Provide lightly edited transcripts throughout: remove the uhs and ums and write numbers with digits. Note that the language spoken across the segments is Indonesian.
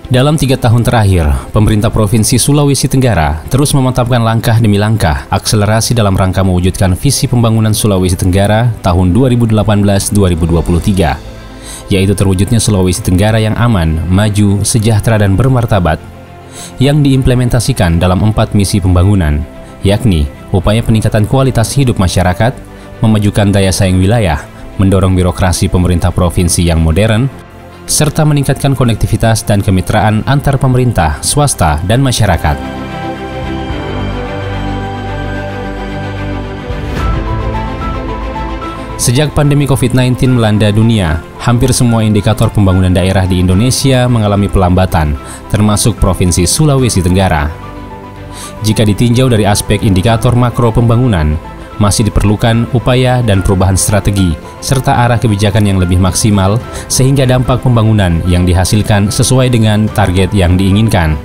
Dalam 3 tahun terakhir, pemerintah Provinsi Sulawesi Tenggara terus memantapkan langkah demi langkah akselerasi dalam rangka mewujudkan visi pembangunan Sulawesi Tenggara tahun 2018-2023, yaitu terwujudnya Sulawesi Tenggara yang aman, maju, sejahtera, dan bermartabat, yang diimplementasikan dalam 4 misi pembangunan, yakni upaya peningkatan kualitas hidup masyarakat, memajukan daya saing wilayah, mendorong birokrasi pemerintah provinsi yang modern, serta meningkatkan konektivitas dan kemitraan antar pemerintah, swasta, dan masyarakat. Sejak pandemi COVID-19 melanda dunia, hampir semua indikator pembangunan daerah di Indonesia mengalami pelambatan, termasuk Provinsi Sulawesi Tenggara. Jika ditinjau dari aspek indikator makro pembangunan, masih diperlukan upaya dan perubahan strategi, serta arah kebijakan yang lebih maksimal, sehingga dampak pembangunan yang dihasilkan sesuai dengan target yang diinginkan.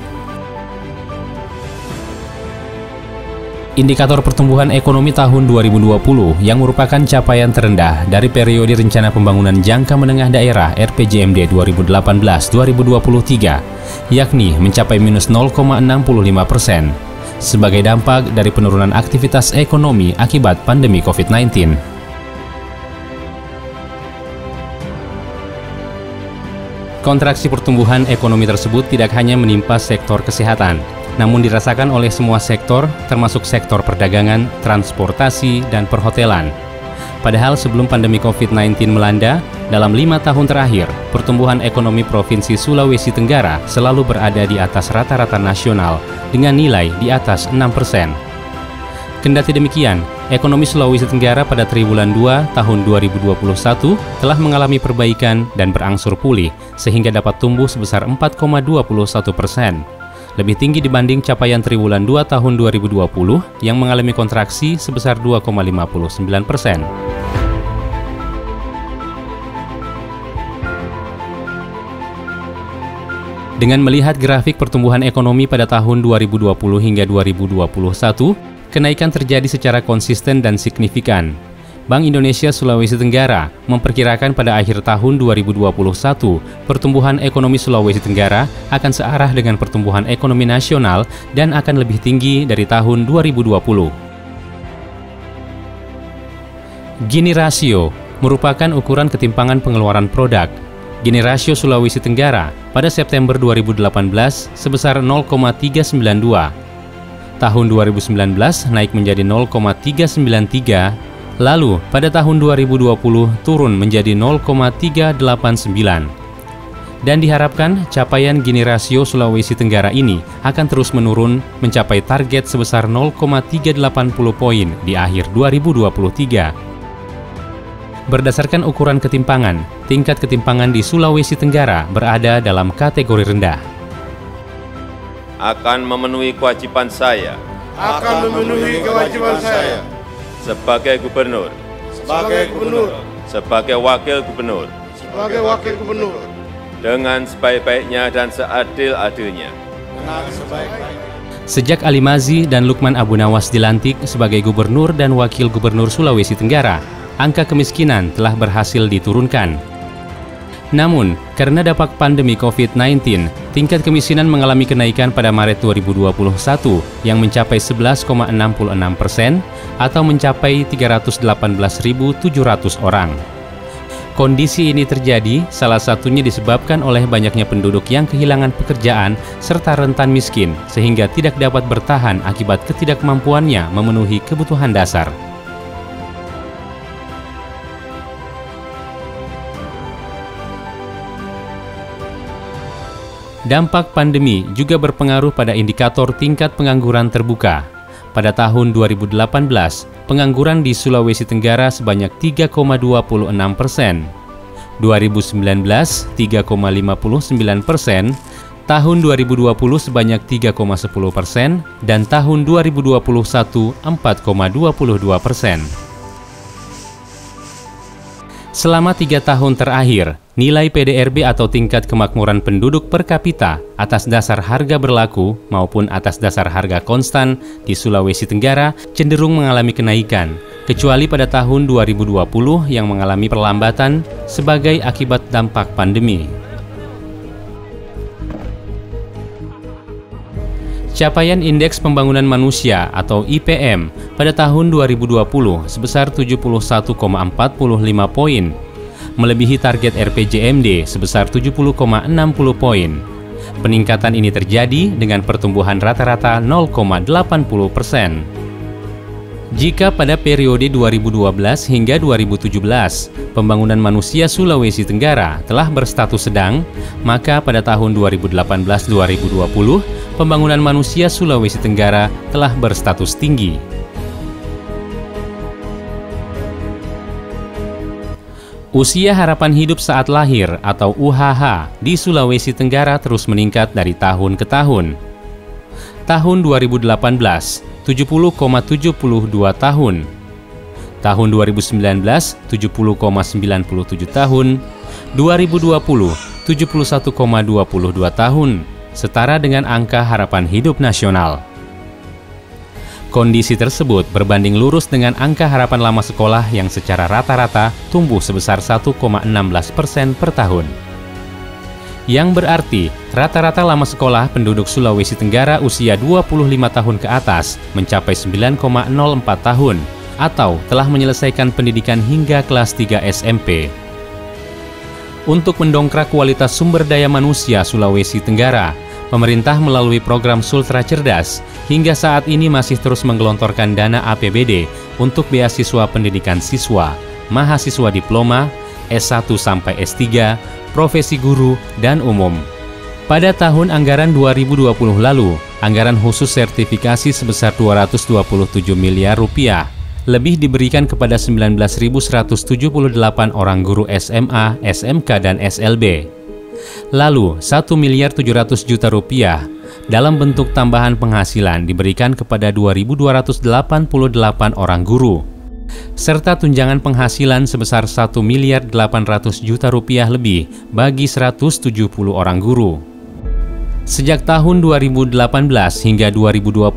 Indikator pertumbuhan ekonomi tahun 2020 yang merupakan capaian terendah dari periode Rencana Pembangunan Jangka Menengah Daerah RPJMD 2018-2023, yakni mencapai minus 0,65%. Sebagai dampak dari penurunan aktivitas ekonomi akibat pandemi COVID-19. Kontraksi pertumbuhan ekonomi tersebut tidak hanya menimpa sektor kesehatan, namun dirasakan oleh semua sektor, termasuk sektor perdagangan, transportasi, dan perhotelan. Padahal sebelum pandemi COVID-19 melanda, dalam 5 tahun terakhir, pertumbuhan ekonomi Provinsi Sulawesi Tenggara selalu berada di atas rata-rata nasional dengan nilai di atas 6%. Kendati demikian, ekonomi Sulawesi Tenggara pada triwulan 2 tahun 2021 telah mengalami perbaikan dan berangsur pulih sehingga dapat tumbuh sebesar 4,21%. Lebih tinggi dibanding capaian triwulan 2 tahun 2020 yang mengalami kontraksi sebesar 2,59%. Dengan melihat grafik pertumbuhan ekonomi pada tahun 2020 hingga 2021, kenaikan terjadi secara konsisten dan signifikan. Bank Indonesia Sulawesi Tenggara memperkirakan pada akhir tahun 2021, pertumbuhan ekonomi Sulawesi Tenggara akan searah dengan pertumbuhan ekonomi nasional dan akan lebih tinggi dari tahun 2020. Gini rasio merupakan ukuran ketimpangan pengeluaran produk. Gini rasio Sulawesi Tenggara pada September 2018 sebesar 0,392. Tahun 2019 naik menjadi 0,393, lalu pada tahun 2020 turun menjadi 0,389. Dan diharapkan capaian Gini rasio Sulawesi Tenggara ini akan terus menurun mencapai target sebesar 0,380 poin di akhir 2023. Berdasarkan ukuran ketimpangan, tingkat ketimpangan di Sulawesi Tenggara berada dalam kategori rendah. Akan memenuhi kewajiban saya. Akan memenuhi kewajiban saya. Sebagai gubernur. Sebagai gubernur. Sebagai wakil gubernur. Sebagai wakil gubernur. Dengan sebaik-baiknya dan seadil-adilnya. Dengan sebaik-baiknya. Sejak Ali Mazi dan Lukman Abu Nawas dilantik sebagai gubernur dan wakil gubernur Sulawesi Tenggara, angka kemiskinan telah berhasil diturunkan. Namun, karena dampak pandemi COVID-19, tingkat kemiskinan mengalami kenaikan pada Maret 2021 yang mencapai 11,66% atau mencapai 318.700 orang. Kondisi ini terjadi salah satunya disebabkan oleh banyaknya penduduk yang kehilangan pekerjaan serta rentan miskin sehingga tidak dapat bertahan akibat ketidakmampuannya memenuhi kebutuhan dasar. Dampak pandemi juga berpengaruh pada indikator tingkat pengangguran terbuka. Pada tahun 2018, pengangguran di Sulawesi Tenggara sebanyak 3,26%. 2019, 3,59%. Tahun 2020 sebanyak 3,10%. Dan tahun 2021, 4,22%. Selama 3 tahun terakhir, nilai PDRB atau tingkat kemakmuran penduduk per kapita atas dasar harga berlaku maupun atas dasar harga konstan di Sulawesi Tenggara cenderung mengalami kenaikan, kecuali pada tahun 2020 yang mengalami perlambatan sebagai akibat dampak pandemi. Capaian Indeks Pembangunan Manusia atau IPM pada tahun 2020 sebesar 71,45 poin, melebihi target RPJMD sebesar 70,60 poin. Peningkatan ini terjadi dengan pertumbuhan rata-rata 0,80%. Jika pada periode 2012 hingga 2017, pembangunan manusia Sulawesi Tenggara telah berstatus sedang, maka pada tahun 2018-2020, pembangunan manusia Sulawesi Tenggara telah berstatus tinggi. Usia harapan hidup saat lahir atau UHH di Sulawesi Tenggara terus meningkat dari tahun ke tahun. Tahun 2018, 70,72 tahun. Tahun 2019, 70,97 tahun. 2020, 71,22 tahun, setara dengan angka harapan hidup nasional. Kondisi tersebut berbanding lurus dengan angka harapan lama sekolah yang secara rata-rata tumbuh sebesar 1,16% per tahun. Yang berarti, rata-rata lama sekolah penduduk Sulawesi Tenggara usia 25 tahun ke atas mencapai 9,04 tahun atau telah menyelesaikan pendidikan hingga kelas 3 SMP. Untuk mendongkrak kualitas sumber daya manusia Sulawesi Tenggara, pemerintah melalui program Sultra Cerdas hingga saat ini masih terus menggelontorkan dana APBD untuk beasiswa pendidikan siswa, mahasiswa diploma, S1 sampai S3, profesi guru, dan umum. Pada tahun anggaran 2020 lalu, anggaran khusus sertifikasi sebesar 227 miliar rupiah lebih diberikan kepada 19.178 orang guru SMA, SMK, dan SLB. Lalu, 1 miliar 700 juta rupiah dalam bentuk tambahan penghasilan diberikan kepada 2.288 orang guru, serta tunjangan penghasilan sebesar 1 miliar 800 juta rupiah lebih bagi 170 orang guru. Sejak tahun 2018 hingga 2020,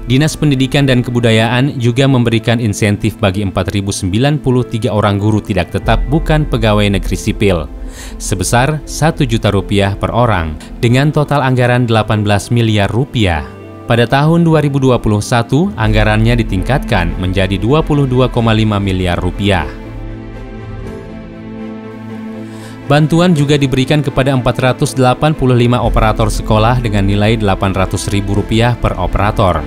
Dinas Pendidikan dan Kebudayaan juga memberikan insentif bagi 4.093 orang guru tidak tetap bukan pegawai negeri sipil, sebesar 1 juta rupiah per orang, dengan total anggaran 18 miliar rupiah. Pada tahun 2021, anggarannya ditingkatkan menjadi 22,5 miliar rupiah. Bantuan juga diberikan kepada 485 operator sekolah dengan nilai Rp800.000 per operator.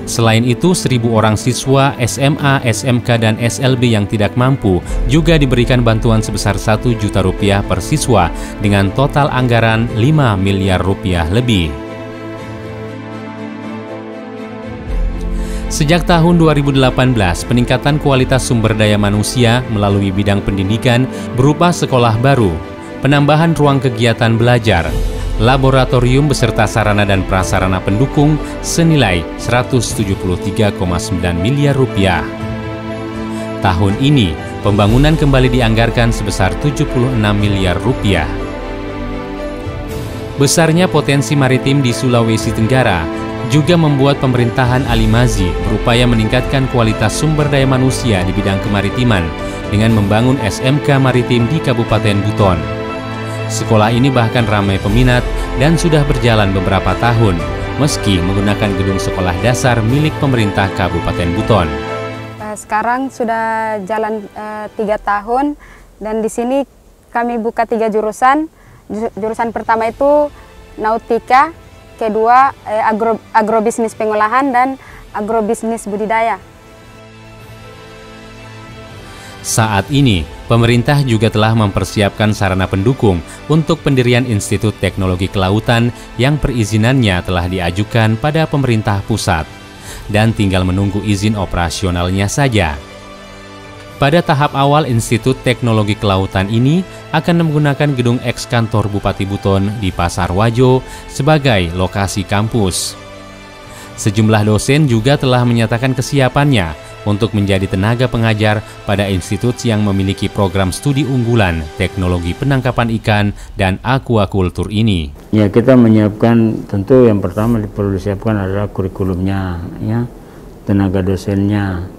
Selain itu, 1.000 orang siswa SMA, SMK, dan SLB yang tidak mampu juga diberikan bantuan sebesar 1 juta rupiah per siswa dengan total anggaran 5 miliar rupiah lebih. Sejak tahun 2018, peningkatan kualitas sumber daya manusia melalui bidang pendidikan berupa sekolah baru, penambahan ruang kegiatan belajar, laboratorium beserta sarana dan prasarana pendukung senilai 173,9 miliar rupiah. Tahun ini, pembangunan kembali dianggarkan sebesar 76 miliar rupiah. Besarnya potensi maritim di Sulawesi Tenggara juga membuat pemerintahan Ali Mazzi berupaya meningkatkan kualitas sumber daya manusia di bidang kemaritiman dengan membangun SMK Maritim di Kabupaten Buton. Sekolah ini bahkan ramai peminat dan sudah berjalan beberapa tahun, meski menggunakan gedung sekolah dasar milik pemerintah Kabupaten Buton. Sekarang sudah jalan 3 tahun dan di sini kami buka 3 jurusan. Jurusan pertama itu Nautika, kedua agrobisnis pengolahan, dan agrobisnis budidaya. Saat ini, pemerintah juga telah mempersiapkan sarana pendukung untuk pendirian Institut Teknologi Kelautan yang perizinannya telah diajukan pada pemerintah pusat dan tinggal menunggu izin operasionalnya saja. Pada tahap awal, Institut Teknologi Kelautan ini akan menggunakan gedung eks-kantor Bupati Buton di Pasar Wajo sebagai lokasi kampus. Sejumlah dosen juga telah menyatakan kesiapannya untuk menjadi tenaga pengajar pada institut yang memiliki program studi unggulan teknologi penangkapan ikan dan aquacultur ini. Ya, kita menyiapkan, tentu yang pertama perlu disiapkan adalah kurikulumnya, ya, tenaga dosennya.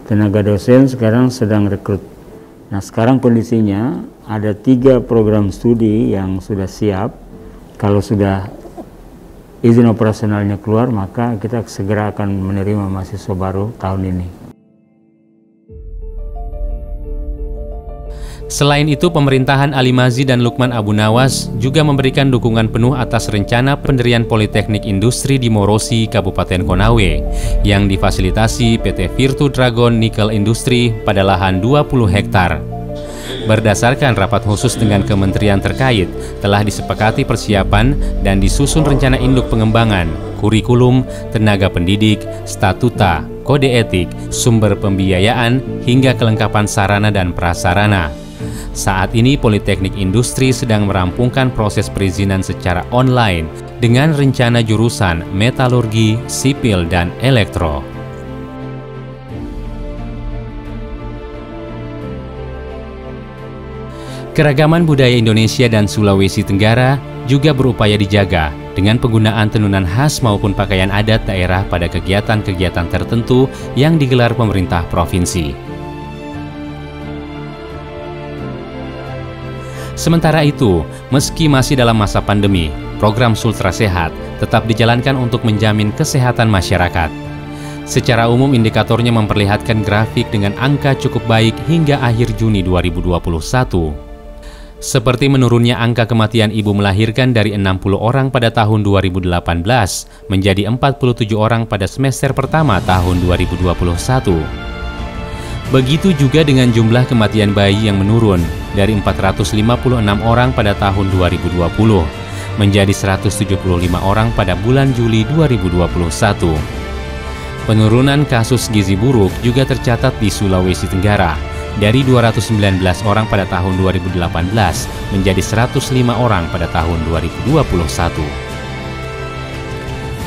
Tenaga dosen sekarang sedang rekrut. Nah, sekarang kondisinya ada 3 program studi yang sudah siap. Kalau sudah izin operasionalnya keluar, maka kita segera akan menerima mahasiswa baru tahun ini. Selain itu, pemerintahan Ali Mazzi dan Lukman Abu Nawas juga memberikan dukungan penuh atas rencana pendirian Politeknik Industri di Morosi, Kabupaten Konawe, yang difasilitasi PT Virtu Dragon Nickel Industri pada lahan 20 hektar. Berdasarkan rapat khusus dengan kementerian terkait, telah disepakati persiapan dan disusun rencana induk pengembangan, kurikulum, tenaga pendidik, statuta, kode etik, sumber pembiayaan, hingga kelengkapan sarana dan prasarana. Saat ini Politeknik Industri sedang merampungkan proses perizinan secara online dengan rencana jurusan metalurgi, sipil, dan elektro. Keragaman budaya Indonesia dan Sulawesi Tenggara juga berupaya dijaga dengan penggunaan tenunan khas maupun pakaian adat daerah pada kegiatan-kegiatan tertentu yang digelar pemerintah provinsi. Sementara itu, meski masih dalam masa pandemi, program Sultra Sehat tetap dijalankan untuk menjamin kesehatan masyarakat. Secara umum, indikatornya memperlihatkan grafik dengan angka cukup baik hingga akhir Juni 2021. Seperti menurunnya angka kematian ibu melahirkan dari 60 orang pada tahun 2018 menjadi 47 orang pada semester pertama tahun 2021. Begitu juga dengan jumlah kematian bayi yang menurun dari 456 orang pada tahun 2020 menjadi 175 orang pada bulan Juli 2021. Penurunan kasus gizi buruk juga tercatat di Sulawesi Tenggara dari 219 orang pada tahun 2018 menjadi 105 orang pada tahun 2021.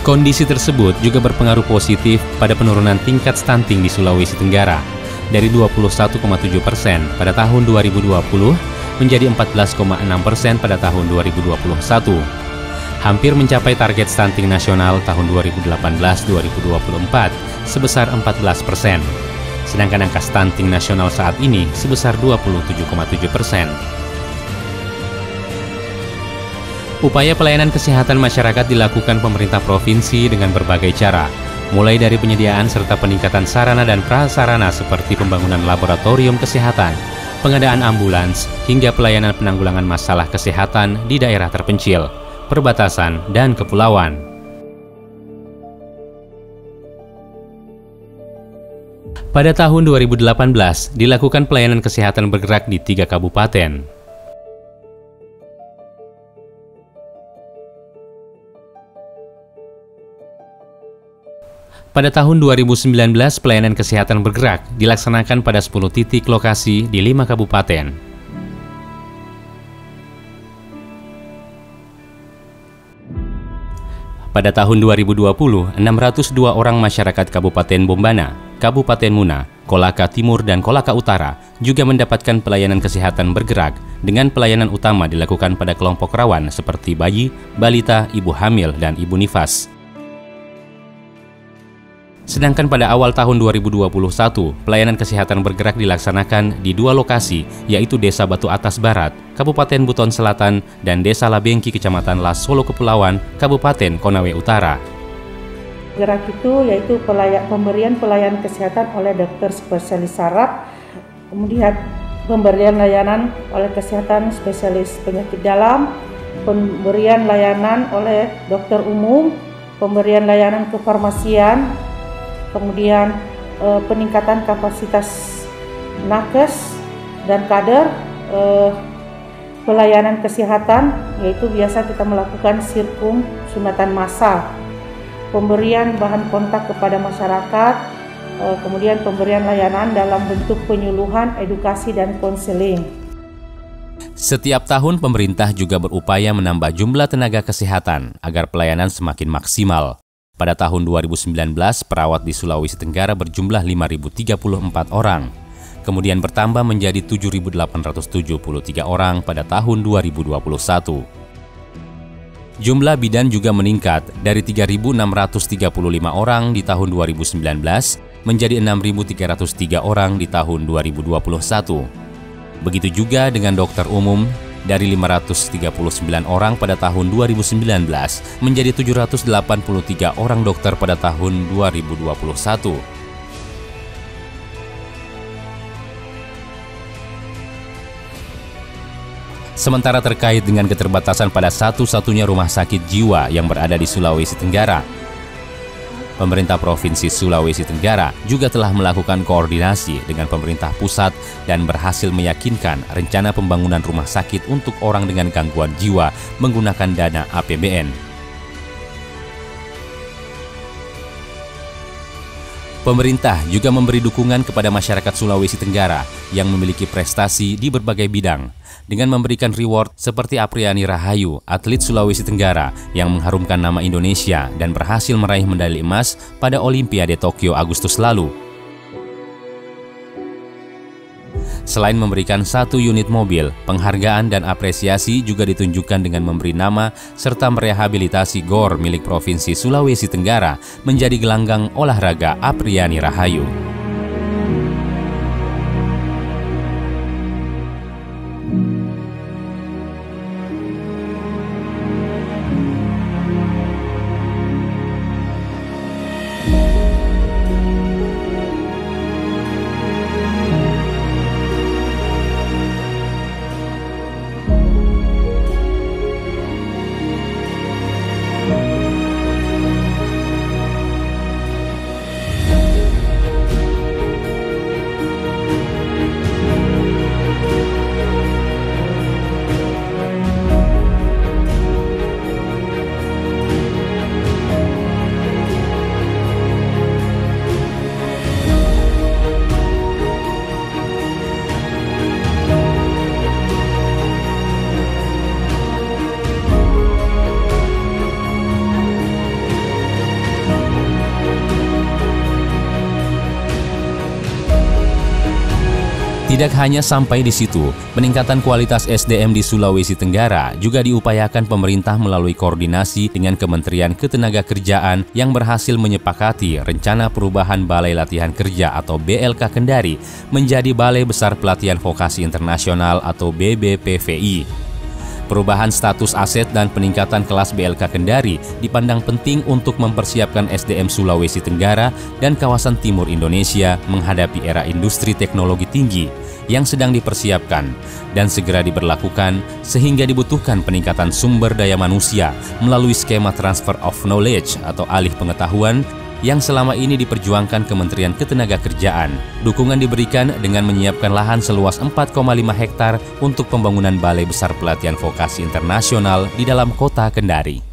Kondisi tersebut juga berpengaruh positif pada penurunan tingkat stunting di Sulawesi Tenggara dari 21,7% pada tahun 2020 menjadi 14,6% pada tahun 2021. Hampir mencapai target stunting nasional tahun 2018-2024 sebesar 14%. Sedangkan angka stunting nasional saat ini sebesar 27,7%. Upaya pelayanan kesehatan masyarakat dilakukan pemerintah provinsi dengan berbagai cara, mulai dari penyediaan serta peningkatan sarana dan prasarana seperti pembangunan laboratorium kesehatan, pengadaan ambulans, hingga pelayanan penanggulangan masalah kesehatan di daerah terpencil, perbatasan, dan kepulauan. Pada tahun 2018, dilakukan pelayanan kesehatan bergerak di 3 kabupaten. Pada tahun 2019, pelayanan kesehatan bergerak dilaksanakan pada 10 titik lokasi di 5 kabupaten. Pada tahun 2020, 602 orang masyarakat Kabupaten Bombana, Kabupaten Muna, Kolaka Timur, dan Kolaka Utara juga mendapatkan pelayanan kesehatan bergerak dengan pelayanan utama dilakukan pada kelompok rawan seperti bayi, balita, ibu hamil, dan ibu nifas. Sedangkan pada awal tahun 2021, pelayanan kesehatan bergerak dilaksanakan di 2 lokasi, yaitu Desa Batu Atas Barat, Kabupaten Buton Selatan, dan Desa Labengki, Kecamatan Las Solo Kepulauan, Kabupaten Konawe Utara. Gerak itu yaitu pemberian pelayanan kesehatan oleh dokter spesialis saraf, kemudian pemberian layanan oleh kesehatan spesialis penyakit dalam, pemberian layanan oleh dokter umum, pemberian layanan kefarmasian, kemudian peningkatan kapasitas nakes dan kader, pelayanan kesehatan, yaitu biasa kita melakukan sirkum sunatan massal, pemberian bahan kontak kepada masyarakat, kemudian pemberian layanan dalam bentuk penyuluhan, edukasi, dan konseling. Setiap tahun pemerintah juga berupaya menambah jumlah tenaga kesehatan agar pelayanan semakin maksimal. Pada tahun 2019, perawat di Sulawesi Tenggara berjumlah 5.034 orang, kemudian bertambah menjadi 7.873 orang pada tahun 2021. Jumlah bidan juga meningkat dari 3.635 orang di tahun 2019 menjadi 6.303 orang di tahun 2021. Begitu juga dengan dokter umum dari 539 orang pada tahun 2019 menjadi 783 orang dokter pada tahun 2021. Sementara terkait dengan keterbatasan pada satu-satunya rumah sakit jiwa yang berada di Sulawesi Tenggara, pemerintah Provinsi Sulawesi Tenggara juga telah melakukan koordinasi dengan pemerintah pusat dan berhasil meyakinkan rencana pembangunan rumah sakit untuk orang dengan gangguan jiwa menggunakan dana APBN. Pemerintah juga memberi dukungan kepada masyarakat Sulawesi Tenggara yang memiliki prestasi di berbagai bidang dengan memberikan reward seperti Apriani Rahayu, atlet Sulawesi Tenggara yang mengharumkan nama Indonesia dan berhasil meraih medali emas pada Olimpiade Tokyo Agustus lalu. Selain memberikan 1 unit mobil, penghargaan dan apresiasi juga ditunjukkan dengan memberi nama serta merehabilitasi GOR milik Provinsi Sulawesi Tenggara menjadi gelanggang olahraga Apriani Rahayu. Tidak hanya sampai di situ, peningkatan kualitas SDM di Sulawesi Tenggara juga diupayakan pemerintah melalui koordinasi dengan Kementerian Ketenagakerjaan yang berhasil menyepakati rencana perubahan Balai Latihan Kerja atau BLK Kendari menjadi Balai Besar Pelatihan Vokasi Internasional atau BBPVI. Perubahan status aset dan peningkatan kelas BLK Kendari dipandang penting untuk mempersiapkan SDM Sulawesi Tenggara dan kawasan timur Indonesia menghadapi era industri teknologi tinggi yang sedang dipersiapkan dan segera diberlakukan sehingga dibutuhkan peningkatan sumber daya manusia melalui skema transfer of knowledge atau alih pengetahuan yang selama ini diperjuangkan Kementerian Ketenagakerjaan. Dukungan diberikan dengan menyiapkan lahan seluas 4,5 hektar untuk pembangunan Balai Besar Pelatihan Vokasi Internasional di dalam kota Kendari.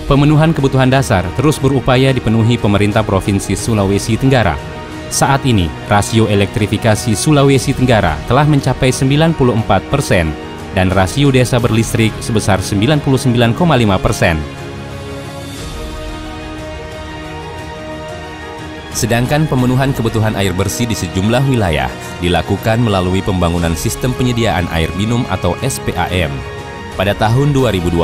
Pemenuhan kebutuhan dasar terus berupaya dipenuhi pemerintah Provinsi Sulawesi Tenggara. Saat ini, rasio elektrifikasi Sulawesi Tenggara telah mencapai 94% dan rasio desa berlistrik sebesar 99,5%. Sedangkan pemenuhan kebutuhan air bersih di sejumlah wilayah dilakukan melalui pembangunan sistem penyediaan air minum atau SPAM. Pada tahun 2020,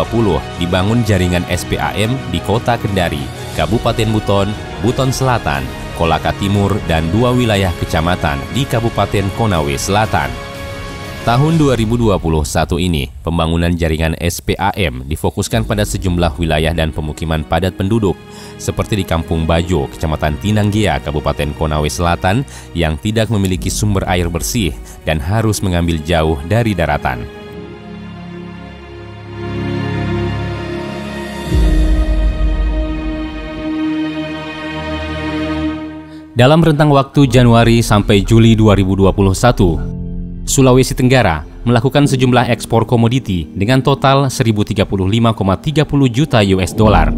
dibangun jaringan SPAM di Kota Kendari, Kabupaten Buton, Buton Selatan, Kolaka Timur, dan 2 wilayah kecamatan di Kabupaten Konawe Selatan. Tahun 2021 ini, pembangunan jaringan SPAM difokuskan pada sejumlah wilayah dan pemukiman padat penduduk, seperti di Kampung Bajo, Kecamatan Tinanggea, Kabupaten Konawe Selatan, yang tidak memiliki sumber air bersih dan harus mengambil jauh dari daratan. Dalam rentang waktu Januari sampai Juli 2021, Sulawesi Tenggara melakukan sejumlah ekspor komoditi dengan total 1.035,30 juta US dollar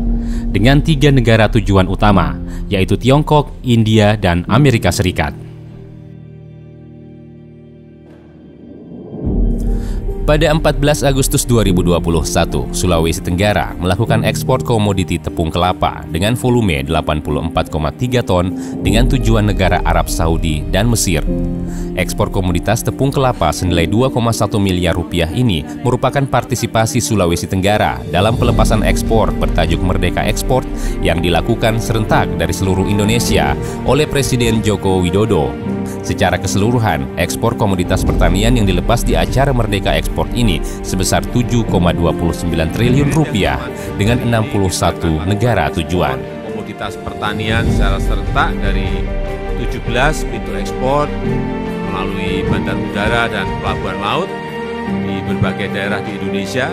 dengan 3 negara tujuan utama, yaitu Tiongkok, India, dan Amerika Serikat. Pada 14 Agustus 2021, Sulawesi Tenggara melakukan ekspor komoditi tepung kelapa dengan volume 84,3 ton dengan tujuan negara Arab Saudi dan Mesir. Ekspor komoditas tepung kelapa senilai 2,1 miliar rupiah ini merupakan partisipasi Sulawesi Tenggara dalam pelepasan ekspor bertajuk Merdeka Ekspor yang dilakukan serentak dari seluruh Indonesia oleh Presiden Joko Widodo. Secara keseluruhan, ekspor komoditas pertanian yang dilepas di acara Merdeka Ekspor ini sebesar 7,29 triliun rupiah dengan 61 negara tujuan. Komoditas pertanian secara serentak dari 17 pintu ekspor melalui bandar udara dan pelabuhan laut di berbagai daerah di Indonesia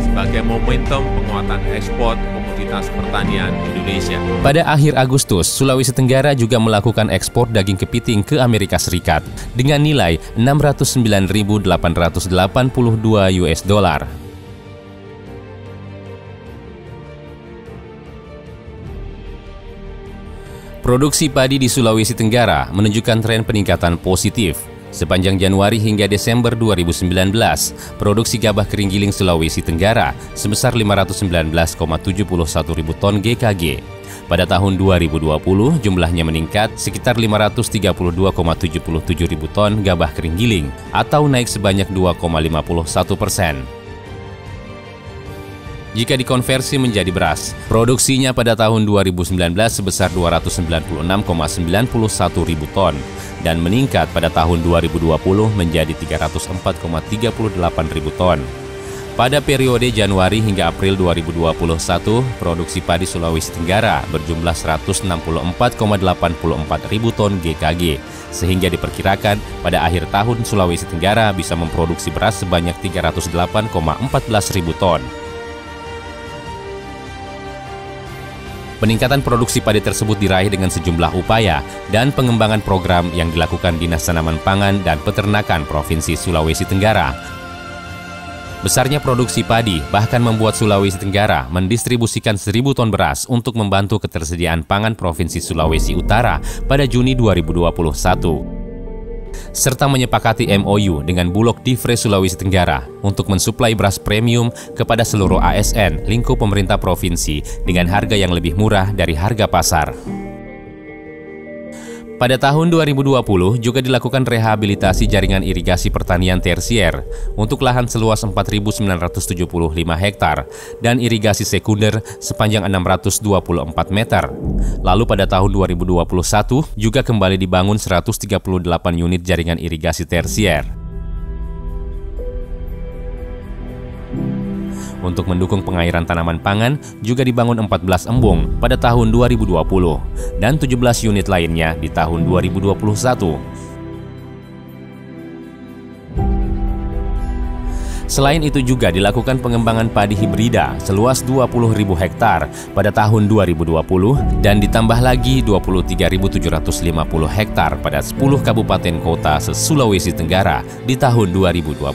sebagai momentum penguatan ekspor komoditas pertanian Indonesia. Pada akhir Agustus, Sulawesi Tenggara juga melakukan ekspor daging kepiting ke Amerika Serikat dengan nilai 609.882 US dollar. Produksi padi di Sulawesi Tenggara menunjukkan tren peningkatan positif. Sepanjang Januari hingga Desember 2019, produksi gabah kering giling Sulawesi Tenggara sebesar 519,71 ribu ton GKG. Pada tahun 2020, jumlahnya meningkat sekitar 532,77 ribu ton gabah kering giling atau naik sebanyak 2,51%. Jika dikonversi menjadi beras, produksinya pada tahun 2019 sebesar 296,91 ribu ton dan meningkat pada tahun 2020 menjadi 304,38 ribu ton. Pada periode Januari hingga April 2021, produksi padi Sulawesi Tenggara berjumlah 164,84 ribu ton GKG, sehingga diperkirakan pada akhir tahun Sulawesi Tenggara bisa memproduksi beras sebanyak 308,14 ribu ton. Peningkatan produksi padi tersebut diraih dengan sejumlah upaya dan pengembangan program yang dilakukan Dinas Tanaman Pangan dan Peternakan Provinsi Sulawesi Tenggara. Besarnya produksi padi bahkan membuat Sulawesi Tenggara mendistribusikan 1.000 ton beras untuk membantu ketersediaan pangan Provinsi Sulawesi Utara pada Juni 2021. Serta menyepakati MOU dengan Bulog Divre Sulawesi Tenggara untuk mensuplai beras premium kepada seluruh ASN lingkup pemerintah provinsi dengan harga yang lebih murah dari harga pasar. Pada tahun 2020 juga dilakukan rehabilitasi jaringan irigasi pertanian tersier untuk lahan seluas 4.975 hektar dan irigasi sekunder sepanjang 624 meter. Lalu pada tahun 2021 juga kembali dibangun 138 unit jaringan irigasi tersier. Untuk mendukung pengairan tanaman pangan juga dibangun 14 embung pada tahun 2020 dan 17 unit lainnya di tahun 2021. Selain itu juga dilakukan pengembangan padi hibrida seluas 20.000 hektar pada tahun 2020 dan ditambah lagi 23.750 hektar pada 10 kabupaten kota se-Sulawesi Tenggara di tahun 2021.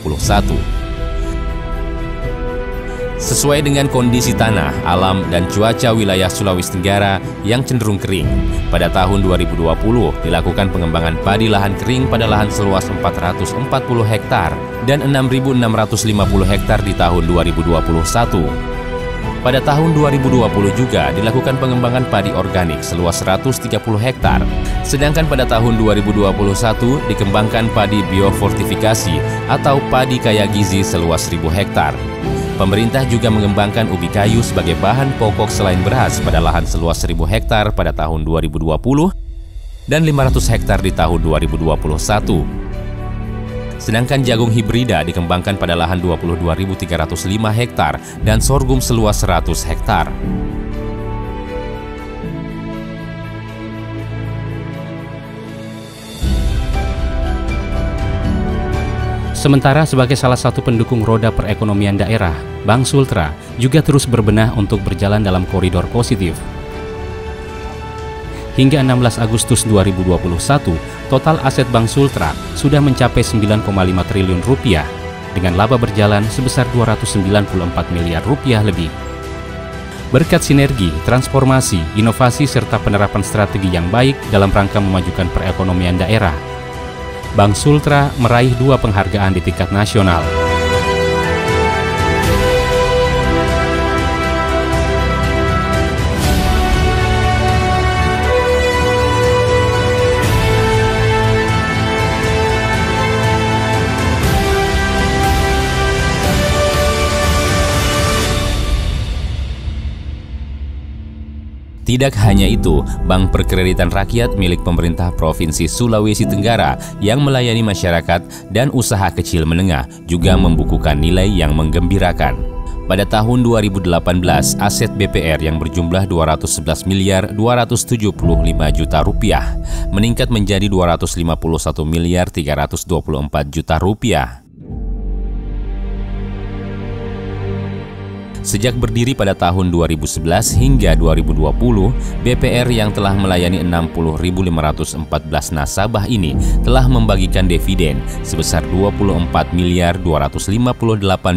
Sesuai dengan kondisi tanah, alam, dan cuaca wilayah Sulawesi Tenggara yang cenderung kering, pada tahun 2020 dilakukan pengembangan padi lahan kering pada lahan seluas 440 hektar dan 6.650 hektar di tahun 2021. Pada tahun 2020 juga dilakukan pengembangan padi organik seluas 130 hektar, sedangkan pada tahun 2021 dikembangkan padi biofortifikasi atau padi kaya gizi seluas 1.000 hektar. Pemerintah juga mengembangkan ubi kayu sebagai bahan pokok selain beras pada lahan seluas 1.000 hektar pada tahun 2020 dan 500 hektar di tahun 2021. Sedangkan jagung hibrida dikembangkan pada lahan 22.305 hektar dan sorghum seluas 100 hektar. Sementara sebagai salah satu pendukung roda perekonomian daerah, Bank Sultra juga terus berbenah untuk berjalan dalam koridor positif. Hingga 16 Agustus 2021, total aset Bank Sultra sudah mencapai 9,5 triliun rupiah dengan laba berjalan sebesar 294 miliar rupiah lebih. Berkat sinergi, transformasi, inovasi, serta penerapan strategi yang baik dalam rangka memajukan perekonomian daerah, Bank Sultra meraih 2 penghargaan di tingkat nasional. Tidak hanya itu, Bank Perkreditan Rakyat milik pemerintah Provinsi Sulawesi Tenggara yang melayani masyarakat dan usaha kecil menengah juga membukukan nilai yang menggembirakan. Pada tahun 2018, aset BPR yang berjumlah 211 miliar 275 juta rupiah meningkat menjadi 251 miliar 324 juta rupiah. Sejak berdiri pada tahun 2011 hingga 2020, BPR yang telah melayani 60.514 nasabah ini telah membagikan dividen sebesar 24 miliar 258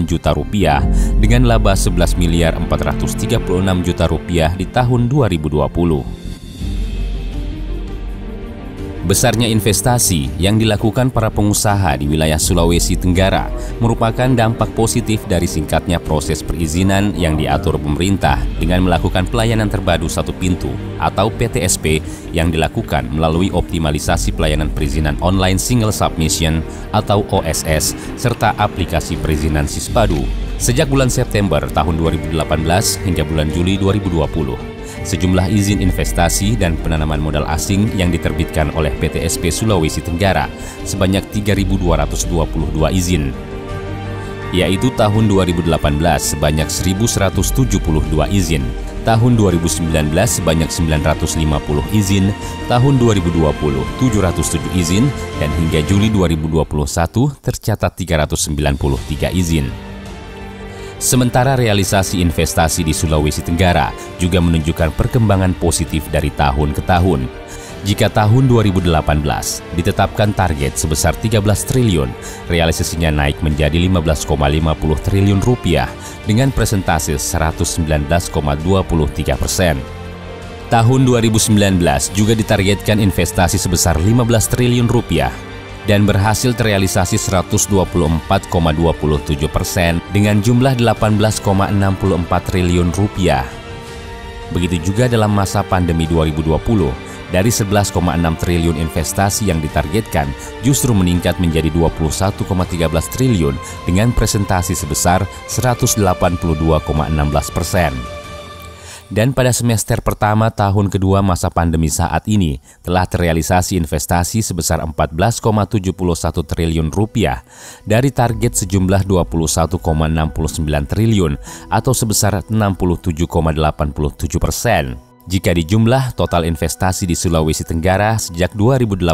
juta rupiah dengan laba 11 miliar 436 juta rupiah di tahun 2020. Besarnya investasi yang dilakukan para pengusaha di wilayah Sulawesi Tenggara merupakan dampak positif dari singkatnya proses perizinan yang diatur pemerintah dengan melakukan pelayanan terpadu satu pintu atau PTSP yang dilakukan melalui optimalisasi pelayanan perizinan online single submission atau OSS serta aplikasi perizinan Sispadu. Sejak bulan September tahun 2018 hingga bulan Juli 2020. Sejumlah izin investasi dan penanaman modal asing yang diterbitkan oleh PTSP Sulawesi Tenggara sebanyak 3.222 izin, yaitu tahun 2018 sebanyak 1.172 izin, tahun 2019 sebanyak 950 izin, tahun 2020 707 izin, dan hingga Juli 2021 tercatat 393 izin. Sementara realisasi investasi di Sulawesi Tenggara juga menunjukkan perkembangan positif dari tahun ke tahun. Jika tahun 2018 ditetapkan target sebesar 13 triliun, realisasinya naik menjadi 15,50 triliun rupiah dengan presentase 119,23%. Tahun 2019 juga ditargetkan investasi sebesar 15 triliun rupiah. Dan berhasil terrealisasi 124,27% dengan jumlah 18,64 triliun rupiah. Begitu juga dalam masa pandemi 2020, dari 11,6 triliun investasi yang ditargetkan justru meningkat menjadi 21,13 triliun dengan presentasi sebesar 182,16%. Dan pada semester pertama tahun kedua masa pandemi saat ini telah terrealisasi investasi sebesar 14,71 triliun rupiah dari target sejumlah 21,69 triliun atau sebesar 67,87%. Jika dijumlah total investasi di Sulawesi Tenggara sejak 2018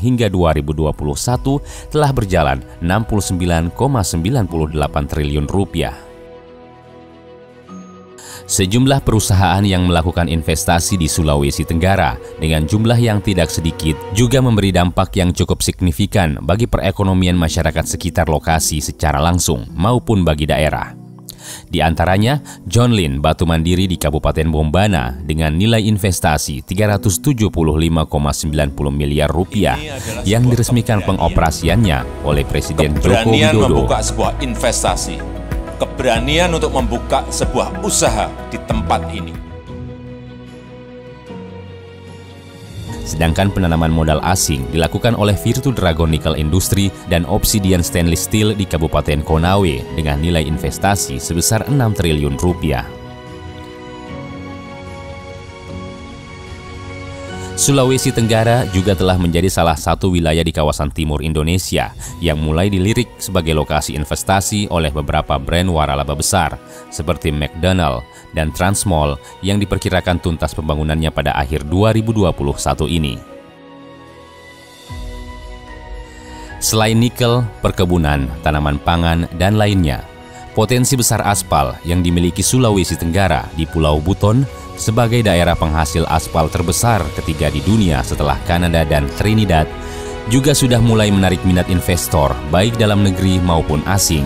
hingga 2021 telah berjalan 69,98 triliun rupiah. Sejumlah perusahaan yang melakukan investasi di Sulawesi Tenggara dengan jumlah yang tidak sedikit juga memberi dampak yang cukup signifikan bagi perekonomian masyarakat sekitar lokasi secara langsung maupun bagi daerah. Di antaranya, John Lin Batu Mandiri di Kabupaten Bombana dengan nilai investasi 375,90 miliar rupiah yang diresmikan pengoperasiannya oleh Presiden Joko Widodo. Membuka sebuah investasi. Keberanian untuk membuka sebuah usaha di tempat ini. Sedangkan penanaman modal asing dilakukan oleh Virtu Dragon Nickel Industri dan Obsidian Stainless Steel di Kabupaten Konawe dengan nilai investasi sebesar 6 triliun rupiah. Sulawesi Tenggara juga telah menjadi salah satu wilayah di kawasan timur Indonesia yang mulai dilirik sebagai lokasi investasi oleh beberapa brand waralaba besar seperti McDonald dan Transmall yang diperkirakan tuntas pembangunannya pada akhir 2021 ini. Selain nikel, perkebunan, tanaman pangan, dan lainnya, potensi besar aspal yang dimiliki Sulawesi Tenggara di Pulau Buton sebagai daerah penghasil aspal terbesar ketiga di dunia setelah Kanada dan Trinidad, juga sudah mulai menarik minat investor baik dalam negeri maupun asing.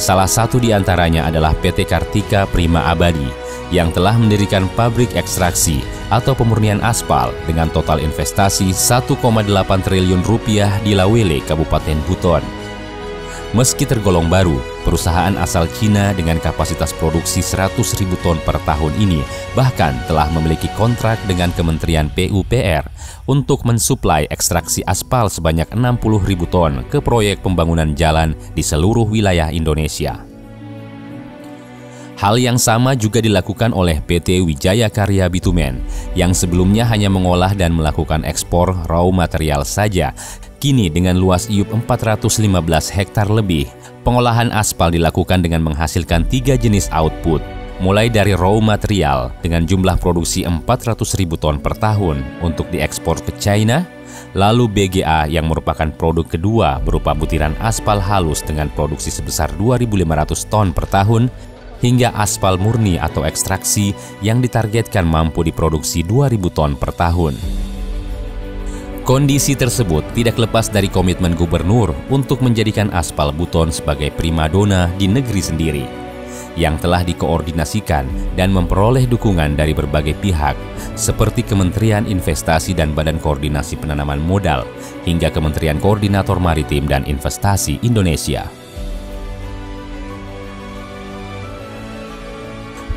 Salah satu di antaranya adalah PT Kartika Prima Abadi yang telah mendirikan pabrik ekstraksi atau pemurnian aspal dengan total investasi 1,8 triliun rupiah di Lawele, Kabupaten Buton. Meski tergolong baru, perusahaan asal Cina dengan kapasitas produksi 100.000 ton per tahun ini bahkan telah memiliki kontrak dengan Kementerian PUPR untuk mensuplai ekstraksi aspal sebanyak 60.000 ton ke proyek pembangunan jalan di seluruh wilayah Indonesia. Hal yang sama juga dilakukan oleh PT Wijaya Karya Bitumen, yang sebelumnya hanya mengolah dan melakukan ekspor raw material saja. Kini dengan luas IUP 415 hektar lebih, pengolahan aspal dilakukan dengan menghasilkan 3 jenis output, mulai dari raw material dengan jumlah produksi 400.000 ton per tahun untuk diekspor ke China, lalu BGA yang merupakan produk kedua berupa butiran aspal halus dengan produksi sebesar 2.500 ton per tahun, hingga aspal murni atau ekstraksi yang ditargetkan mampu diproduksi 2.000 ton per tahun. Kondisi tersebut tidak lepas dari komitmen gubernur untuk menjadikan aspal buton sebagai primadona di negeri sendiri, yang telah dikoordinasikan dan memperoleh dukungan dari berbagai pihak, seperti Kementerian Investasi dan Badan Koordinasi Penanaman Modal, hingga Kementerian Koordinator Maritim dan Investasi Indonesia.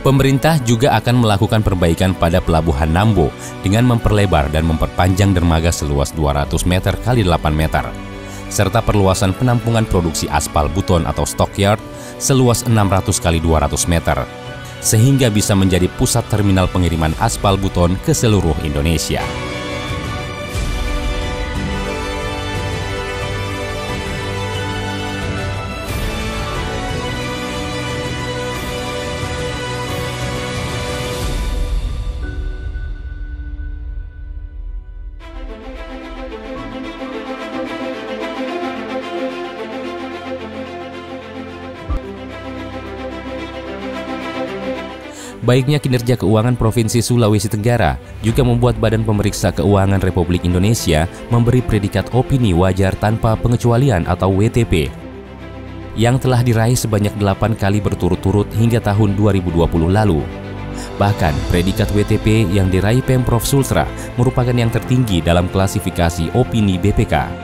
Pemerintah juga akan melakukan perbaikan pada Pelabuhan Nambo dengan memperlebar dan memperpanjang dermaga seluas 200 meter x 8 meter, serta perluasan penampungan produksi aspal buton atau stockyard seluas 600 x 200 meter, sehingga bisa menjadi pusat terminal pengiriman aspal buton ke seluruh Indonesia. Baiknya kinerja keuangan Provinsi Sulawesi Tenggara juga membuat Badan Pemeriksa Keuangan Republik Indonesia memberi predikat opini wajar tanpa pengecualian atau WTP yang telah diraih sebanyak 8 kali berturut-turut hingga tahun 2020 lalu. Bahkan predikat WTP yang diraih Pemprov Sultra merupakan yang tertinggi dalam klasifikasi opini BPK.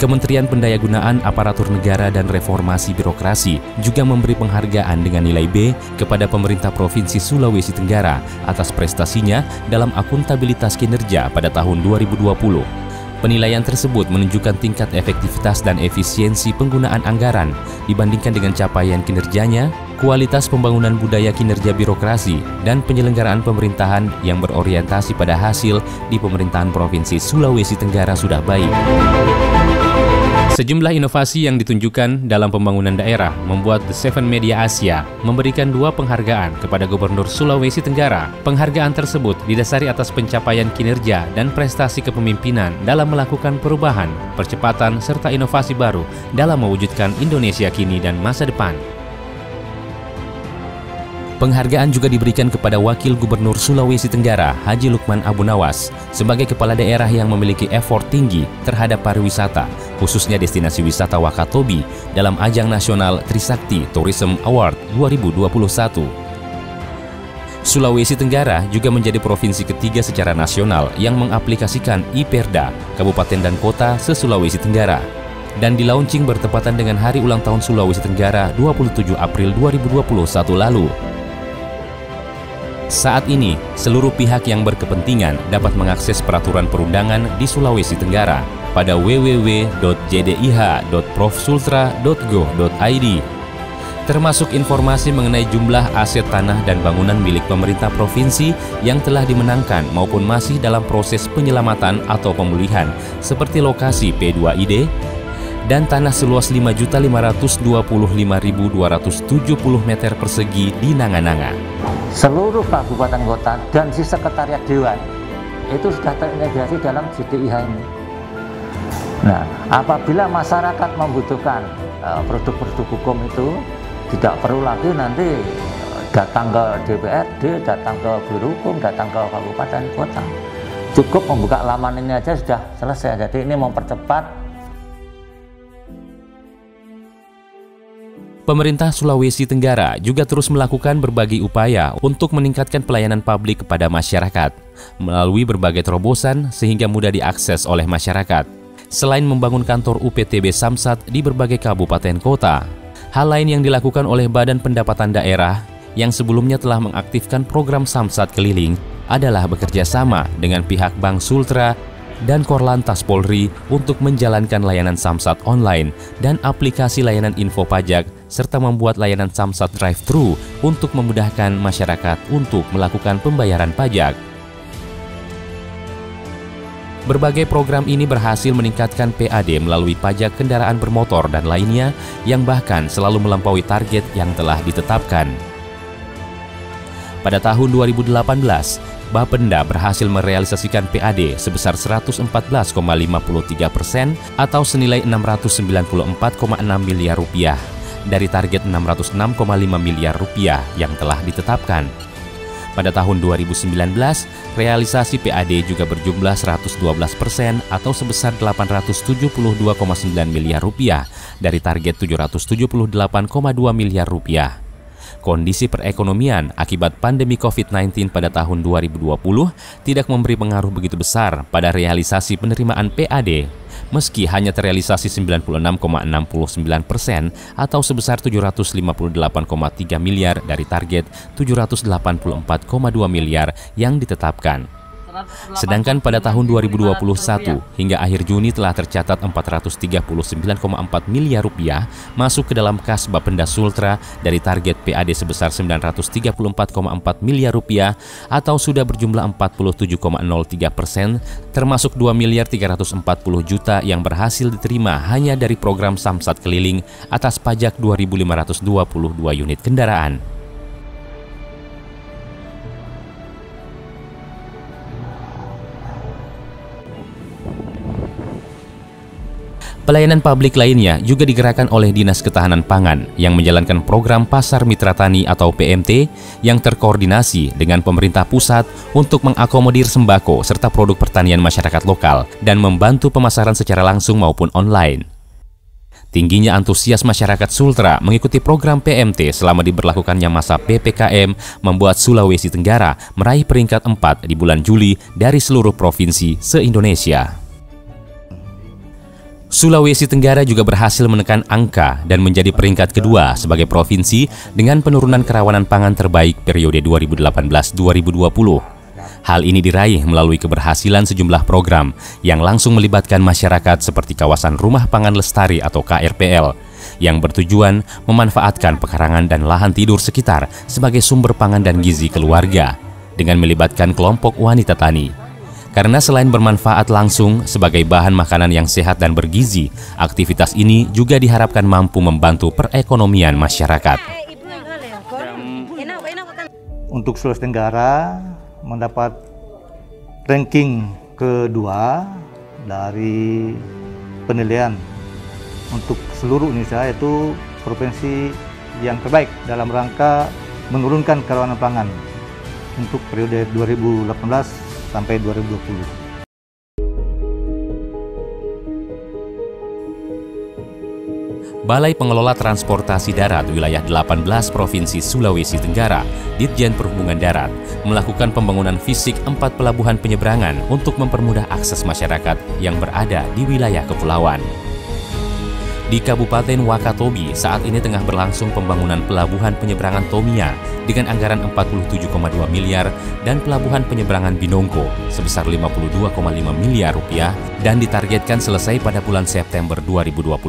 Kementerian Pendayagunaan Aparatur Negara dan Reformasi Birokrasi juga memberi penghargaan dengan nilai B kepada pemerintah Provinsi Sulawesi Tenggara atas prestasinya dalam akuntabilitas kinerja pada tahun 2020. Penilaian tersebut menunjukkan tingkat efektivitas dan efisiensi penggunaan anggaran dibandingkan dengan capaian kinerjanya, kualitas pembangunan budaya kinerja birokrasi, dan penyelenggaraan pemerintahan yang berorientasi pada hasil di pemerintahan Provinsi Sulawesi Tenggara sudah baik. Sejumlah inovasi yang ditunjukkan dalam pembangunan daerah membuat The Seven Media Asia memberikan 2 penghargaan kepada Gubernur Sulawesi Tenggara. Penghargaan tersebut didasari atas pencapaian kinerja dan prestasi kepemimpinan dalam melakukan perubahan, percepatan, serta inovasi baru dalam mewujudkan Indonesia kini dan masa depan. Penghargaan juga diberikan kepada Wakil Gubernur Sulawesi Tenggara, Haji Lukman Abu Nawas, sebagai kepala daerah yang memiliki effort tinggi terhadap pariwisata, khususnya destinasi wisata Wakatobi dalam ajang nasional Trisakti Tourism Award 2021. Sulawesi Tenggara juga menjadi provinsi ketiga secara nasional yang mengaplikasikan IPerda, kabupaten dan kota se-Sulawesi Tenggara, dan di-launching bertepatan dengan Hari Ulang Tahun Sulawesi Tenggara 27 April 2021 lalu. Saat ini, seluruh pihak yang berkepentingan dapat mengakses peraturan perundangan di Sulawesi Tenggara pada www.jdih.profsultra.go.id, termasuk informasi mengenai jumlah aset tanah dan bangunan milik pemerintah provinsi yang telah dimenangkan maupun masih dalam proses penyelamatan atau pemulihan, seperti lokasi P2ID, dan tanah seluas 5.525.270 meter persegi di Nanga-Nanga. Seluruh kabupaten kota dan si sekretariat dewan itu sudah terintegrasi dalam JDIH ini. Nah, apabila masyarakat membutuhkan produk-produk hukum itu, tidak perlu lagi nanti datang ke DPRD, datang ke Biro Hukum, datang ke kabupaten kota. Cukup membuka laman ini aja sudah selesai. Jadi ini mempercepat. Pemerintah Sulawesi Tenggara juga terus melakukan berbagai upaya untuk meningkatkan pelayanan publik kepada masyarakat melalui berbagai terobosan sehingga mudah diakses oleh masyarakat. Selain membangun kantor UPTB Samsat di berbagai kabupaten kota, hal lain yang dilakukan oleh Badan Pendapatan Daerah yang sebelumnya telah mengaktifkan program Samsat keliling adalah bekerja sama dengan pihak Bank Sultra dan Korlantas Polri untuk menjalankan layanan Samsat online dan aplikasi layanan info pajak, serta membuat layanan Samsat drive-thru untuk memudahkan masyarakat untuk melakukan pembayaran pajak. Berbagai program ini berhasil meningkatkan PAD melalui pajak kendaraan bermotor dan lainnya yang bahkan selalu melampaui target yang telah ditetapkan. Pada tahun 2018, Bapenda berhasil merealisasikan PAD sebesar 114,53% atau senilai 694,6 miliar rupiah dari target 606,5 miliar rupiah yang telah ditetapkan. Pada tahun 2019, realisasi PAD juga berjumlah 112% atau sebesar 872,9 miliar rupiah dari target 778,2 miliar rupiah. Kondisi perekonomian akibat pandemi COVID-19 pada tahun 2020 tidak memberi pengaruh begitu besar pada realisasi penerimaan PAD, meski hanya terrealisasi 96,69% atau sebesar 758,3 miliar dari target 784,2 miliar yang ditetapkan. Sedangkan pada tahun 2021 hingga akhir Juni telah tercatat 439,4 miliar rupiah masuk ke dalam kas Bapenda Sultra dari target PAD sebesar 934,4 miliar rupiah atau sudah berjumlah 47,03%, termasuk 2 miliar 340 juta yang berhasil diterima hanya dari program Samsat keliling atas pajak 2.522 unit kendaraan. Pelayanan publik lainnya juga digerakkan oleh Dinas Ketahanan Pangan yang menjalankan program Pasar Mitra Tani atau PMT yang terkoordinasi dengan pemerintah pusat untuk mengakomodir sembako serta produk pertanian masyarakat lokal dan membantu pemasaran secara langsung maupun online. Tingginya antusias masyarakat Sultra mengikuti program PMT selama diberlakukannya masa PPKM membuat Sulawesi Tenggara meraih peringkat 4 di bulan Juli dari seluruh provinsi se-Indonesia. Sulawesi Tenggara juga berhasil menekan angka dan menjadi peringkat kedua sebagai provinsi dengan penurunan kerawanan pangan terbaik periode 2018-2020. Hal ini diraih melalui keberhasilan sejumlah program yang langsung melibatkan masyarakat seperti kawasan Rumah Pangan Lestari atau KRPL yang bertujuan memanfaatkan pekarangan dan lahan tidur sekitar sebagai sumber pangan dan gizi keluarga dengan melibatkan kelompok wanita tani. Karena selain bermanfaat langsung sebagai bahan makanan yang sehat dan bergizi, aktivitas ini juga diharapkan mampu membantu perekonomian masyarakat. Untuk Sulawesi Tenggara mendapat ranking kedua dari penilaian untuk seluruh Indonesia, yaitu provinsi yang terbaik dalam rangka menurunkan kerawanan pangan untuk periode 2018 sampai 2020. Balai Pengelola Transportasi Darat wilayah 18 Provinsi Sulawesi Tenggara, Ditjen Perhubungan Darat, melakukan pembangunan fisik 4 pelabuhan penyeberangan untuk mempermudah akses masyarakat yang berada di wilayah kepulauan. Di Kabupaten Wakatobi saat ini tengah berlangsung pembangunan pelabuhan penyeberangan Tomia dengan anggaran 47,2 miliar dan pelabuhan penyeberangan Binongko sebesar 52,5 miliar rupiah dan ditargetkan selesai pada bulan September 2021.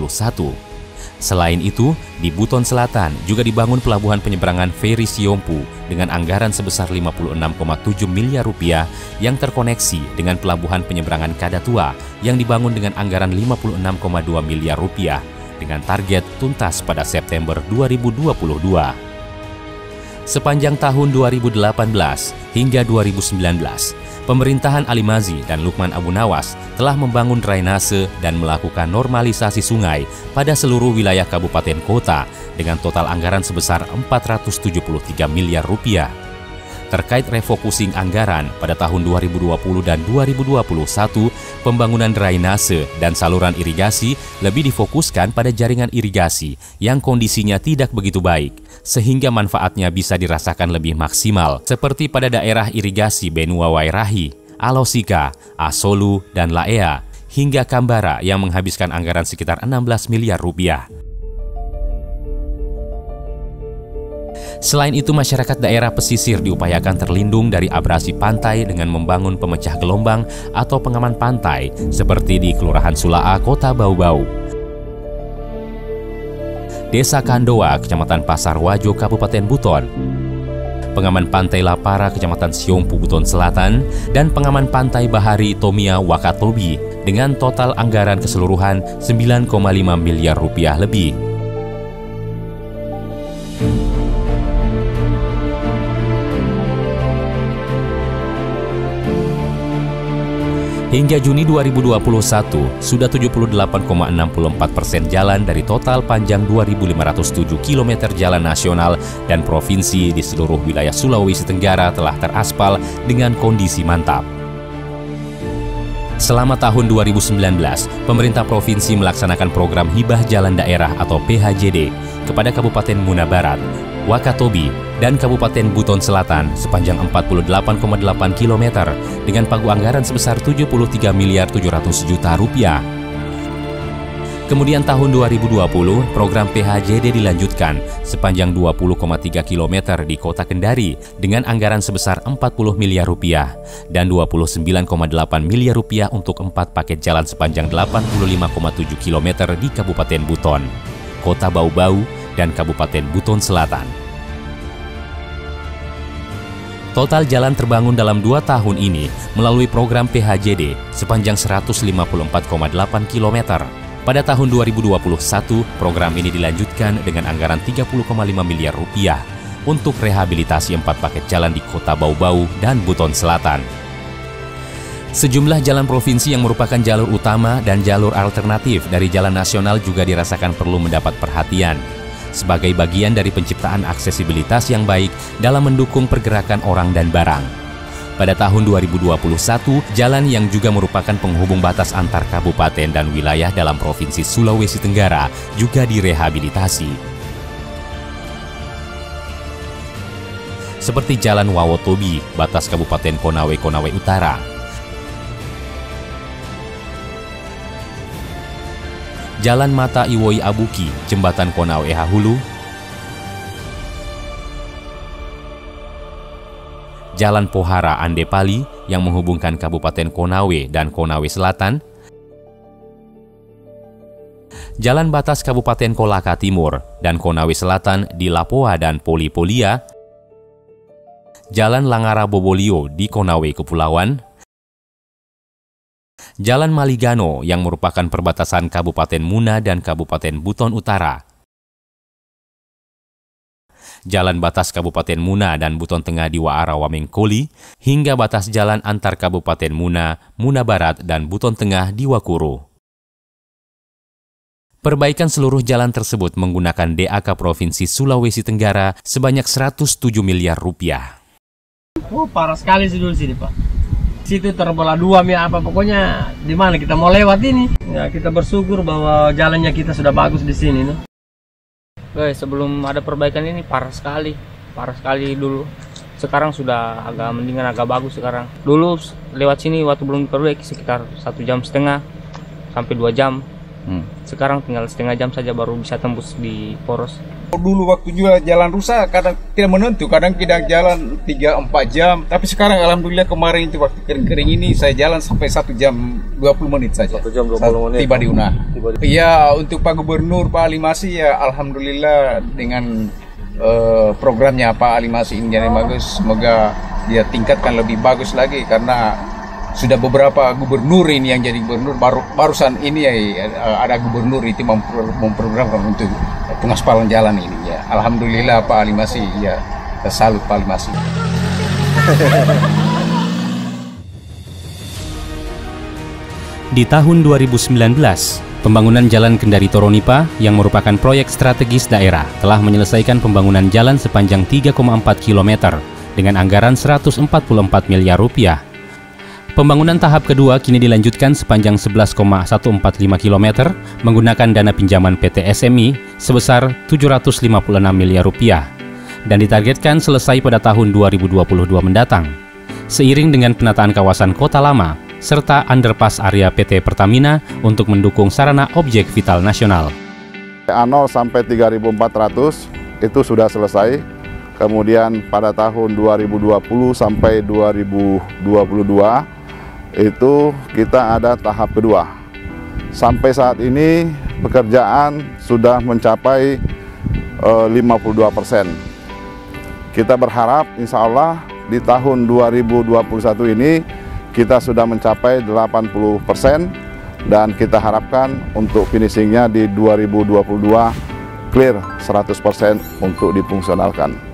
Selain itu, di Buton Selatan juga dibangun pelabuhan penyeberangan Feri Siompu dengan anggaran sebesar 56,7 miliar rupiah yang terkoneksi dengan pelabuhan penyeberangan Kadatua yang dibangun dengan anggaran 56,2 miliar rupiah dengan target tuntas pada September 2022. Sepanjang tahun 2018 hingga 2019, pemerintahan Ali Mazi dan Lukman Abu Nawas telah membangun drainase dan melakukan normalisasi sungai pada seluruh wilayah kabupaten kota dengan total anggaran sebesar 473 miliar rupiah. Terkait refocusing anggaran pada tahun 2020 dan 2021, pembangunan drainase dan saluran irigasi lebih difokuskan pada jaringan irigasi yang kondisinya tidak begitu baik, sehingga manfaatnya bisa dirasakan lebih maksimal, seperti pada daerah irigasi Benua Wairahi, Alosika, Asolu, dan Laea, hingga Kambara yang menghabiskan anggaran sekitar 16 miliar rupiah. Selain itu, masyarakat daerah pesisir diupayakan terlindung dari abrasi pantai dengan membangun pemecah gelombang atau pengaman pantai seperti di Kelurahan Sulaa, Kota Bau-Bau, Desa Kandoa, Kecamatan Pasar Wajo, Kabupaten Buton, pengaman pantai Lapara, Kecamatan Siompu, Buton Selatan, dan pengaman pantai Bahari Tomia, Wakatobi dengan total anggaran keseluruhan 9,5 miliar rupiah lebih. Hingga Juni 2021, sudah 78,64% jalan dari total panjang 2.507 km jalan nasional dan provinsi di seluruh wilayah Sulawesi Tenggara telah teraspal dengan kondisi mantap. Selama tahun 2019, pemerintah provinsi melaksanakan program Hibah Jalan Daerah atau PHJD kepada Kabupaten Muna Barat, Wakatobi, dan Kabupaten Buton Selatan sepanjang 48,8 km dengan pagu anggaran sebesar 73 miliar 700 juta rupiah. Kemudian tahun 2020, program PHJD dilanjutkan sepanjang 20,3 km di Kota Kendari dengan anggaran sebesar 40 miliar rupiah dan 29,8 miliar rupiah untuk 4 paket jalan sepanjang 85,7 km di Kabupaten Buton, Kota Bau-Bau, dan Kabupaten Buton Selatan. Total jalan terbangun dalam 2 tahun ini melalui program PHJD sepanjang 154,8 km. Pada tahun 2021, program ini dilanjutkan dengan anggaran 30,5 miliar rupiah untuk rehabilitasi 4 paket jalan di Kota Bau-Bau dan Buton Selatan. Sejumlah jalan provinsi yang merupakan jalur utama dan jalur alternatif dari jalan nasional juga dirasakan perlu mendapat perhatian sebagai bagian dari penciptaan aksesibilitas yang baik dalam mendukung pergerakan orang dan barang. Pada tahun 2021, jalan yang juga merupakan penghubung batas antar kabupaten dan wilayah dalam Provinsi Sulawesi Tenggara juga direhabilitasi. Seperti Jalan Wawotobi, batas Kabupaten Konawe, Konawe Utara, Jalan Mata Iwoi Abuki, Jembatan Konawe Hahulu, Jalan Pohara Andepali yang menghubungkan Kabupaten Konawe dan Konawe Selatan, Jalan Batas Kabupaten Kolaka Timur dan Konawe Selatan di Lapoa dan Poli-Polia, Jalan Langara Bobolio di Konawe Kepulauan, Jalan Maligano yang merupakan perbatasan Kabupaten Muna dan Kabupaten Buton Utara, Jalan Batas Kabupaten Muna dan Buton Tengah di Waara Wamengkoli, hingga batas jalan antar Kabupaten Muna, Muna Barat, dan Buton Tengah di Wakuru. Perbaikan seluruh jalan tersebut menggunakan DAK Provinsi Sulawesi Tenggara sebanyak 107 miliar rupiah. Oh, parah sekali sih dulu sini, Pak. Situ terbelah dua, apa pokoknya di mana kita mau lewat ini. Ya, kita bersyukur bahwa jalannya kita sudah bagus di sini, no? Sebelum ada perbaikan ini parah sekali dulu. Sekarang sudah agak mendingan, agak bagus sekarang. Dulu lewat sini waktu belum diperbaiki sekitar 1,5 jam sampai 2 jam. Sekarang tinggal setengah jam saja baru bisa tembus di poros. Dulu waktu juga jalan rusak kadang tidak menentu, kadang kita jalan 3-4 jam. Tapi sekarang alhamdulillah kemarin itu waktu kering-kering ini saya jalan sampai 1 jam 20 menit saja. 1 jam 20 menit. Tiba di Una. Iya, untuk Pak Gubernur Pak Ali Masih ya alhamdulillah dengan programnya Pak Ali Masih ini yang bagus. Semoga dia tingkatkan lebih bagus lagi karena sudah beberapa gubernur ini yang jadi gubernur, barusan ini ya ada gubernur itu memprogramkan untuk pengaspalan jalan ini ya. Alhamdulillah Pak Ali Masih ya, salut Pak Ali Masih. Di tahun 2019, pembangunan Jalan Kendari Toronipa yang merupakan proyek strategis daerah telah menyelesaikan pembangunan jalan sepanjang 3,4 km dengan anggaran 144 miliar rupiah. Pembangunan tahap kedua kini dilanjutkan sepanjang 11,145 km menggunakan dana pinjaman PT SMI sebesar 756 miliar rupiah dan ditargetkan selesai pada tahun 2022 mendatang. Seiring dengan penataan kawasan Kota Lama serta underpass area PT Pertamina untuk mendukung sarana objek vital nasional. A0 sampai 3.400 itu sudah selesai kemudian pada tahun 2020 sampai 2022 itu kita ada tahap kedua. Sampai saat ini pekerjaan sudah mencapai 52%. Kita berharap insya Allah di tahun 2021 ini kita sudah mencapai 80% dan kita harapkan untuk finishingnya di 2022 clear 100% untuk difungsionalkan.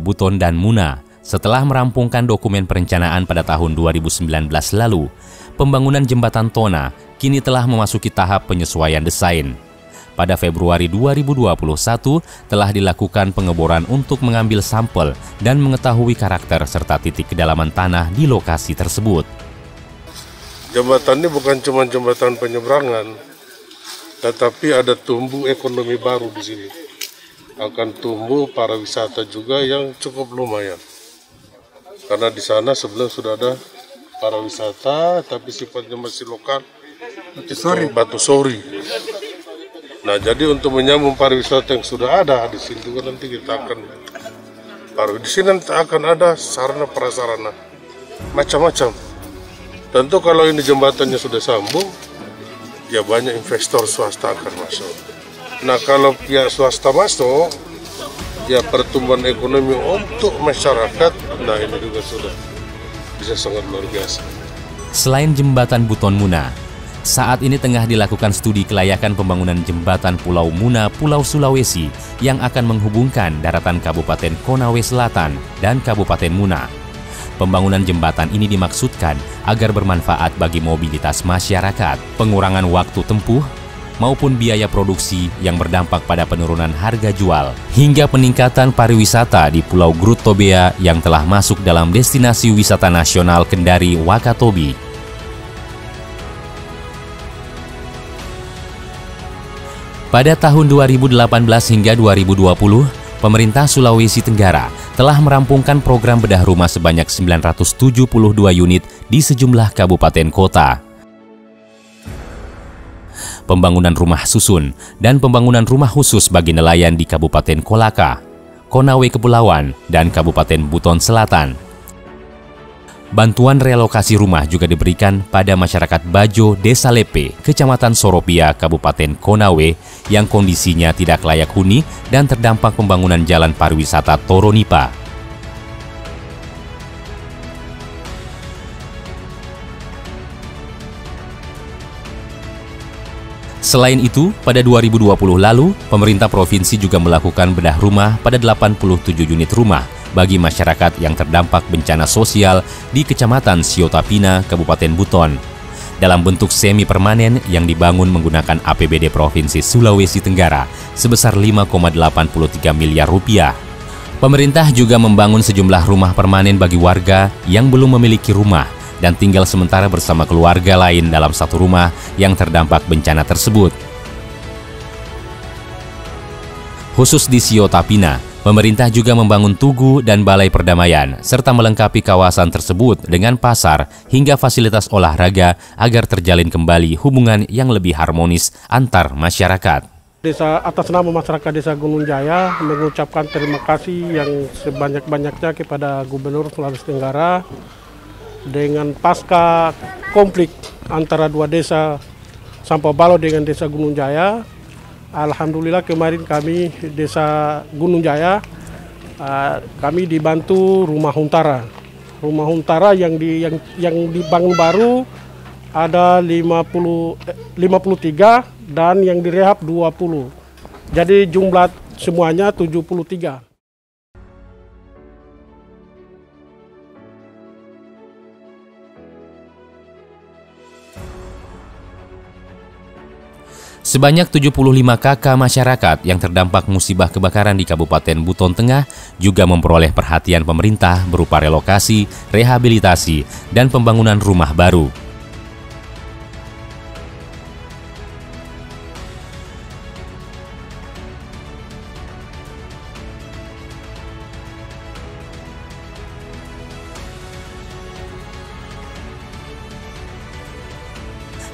Buton dan Muna. Setelah merampungkan dokumen perencanaan pada tahun 2019 lalu, pembangunan jembatan Tona kini telah memasuki tahap penyesuaian desain. Pada Februari 2021 telah dilakukan pengeboran untuk mengambil sampel dan mengetahui karakter serta titik kedalaman tanah di lokasi tersebut. Jembatan ini bukan cuma jembatan penyeberangan, tetapi ada tumbuh ekonomi baru di sini. Akan tumbuh pariwisata juga yang cukup lumayan. Karena di sana sebelum sudah ada pariwisata, tapi sifatnya masih lokal, Batu Sori. Nah, jadi untuk menyambung pariwisata yang sudah ada di sini juga nanti kita akan di sini nanti akan ada sarana prasarana macam-macam. Tentu kalau ini jembatannya sudah sambung, ya banyak investor swasta akan masuk. Nah, kalau pihak swasta masuk, ya pertumbuhan ekonomi untuk masyarakat, nah ini juga sudah bisa sangat luar biasa. Selain jembatan Buton Muna, saat ini tengah dilakukan studi kelayakan pembangunan jembatan Pulau Muna, Pulau Sulawesi yang akan menghubungkan daratan Kabupaten Konawe Selatan dan Kabupaten Muna. Pembangunan jembatan ini dimaksudkan agar bermanfaat bagi mobilitas masyarakat, pengurangan waktu tempuh, maupun biaya produksi yang berdampak pada penurunan harga jual, hingga peningkatan pariwisata di Pulau Grut Tobea yang telah masuk dalam destinasi wisata nasional Kendari Wakatobi. Pada tahun 2018 hingga 2020, pemerintah Sulawesi Tenggara telah merampungkan program bedah rumah sebanyak 972 unit di sejumlah kabupaten kota. Pembangunan rumah susun dan pembangunan rumah khusus bagi nelayan di Kabupaten Kolaka, Konawe Kepulauan, dan Kabupaten Buton Selatan. Bantuan relokasi rumah juga diberikan pada masyarakat Bajo, Desa Lepe, Kecamatan Soropia, Kabupaten Konawe, yang kondisinya tidak layak huni dan terdampak pembangunan jalan pariwisata Toronipa. Selain itu, pada 2020 lalu, pemerintah provinsi juga melakukan bedah rumah pada 87 unit rumah bagi masyarakat yang terdampak bencana sosial di Kecamatan Siotapina, Kabupaten Buton, dalam bentuk semi permanen yang dibangun menggunakan APBD Provinsi Sulawesi Tenggara sebesar 5,83 miliar rupiah. Pemerintah juga membangun sejumlah rumah permanen bagi warga yang belum memiliki rumah dan tinggal sementara bersama keluarga lain dalam satu rumah yang terdampak bencana tersebut. Khusus di Siotapina, pemerintah juga membangun tugu dan balai perdamaian, serta melengkapi kawasan tersebut dengan pasar hingga fasilitas olahraga agar terjalin kembali hubungan yang lebih harmonis antar masyarakat. Desa atas nama masyarakat Desa Gunung Jaya mengucapkan terima kasih yang sebanyak-banyaknya kepada Gubernur Sulawesi Tenggara dengan pasca konflik antara dua desa Sampabalo dengan Desa Gunung Jaya. Alhamdulillah kemarin kami Desa Gunung Jaya kami dibantu rumah huntara. Rumah huntara yang dibangun baru ada 53 dan yang direhab 20. Jadi jumlah semuanya 73. Sebanyak 75 KK masyarakat yang terdampak musibah kebakaran di Kabupaten Buton Tengah juga memperoleh perhatian pemerintah berupa relokasi, rehabilitasi, dan pembangunan rumah baru.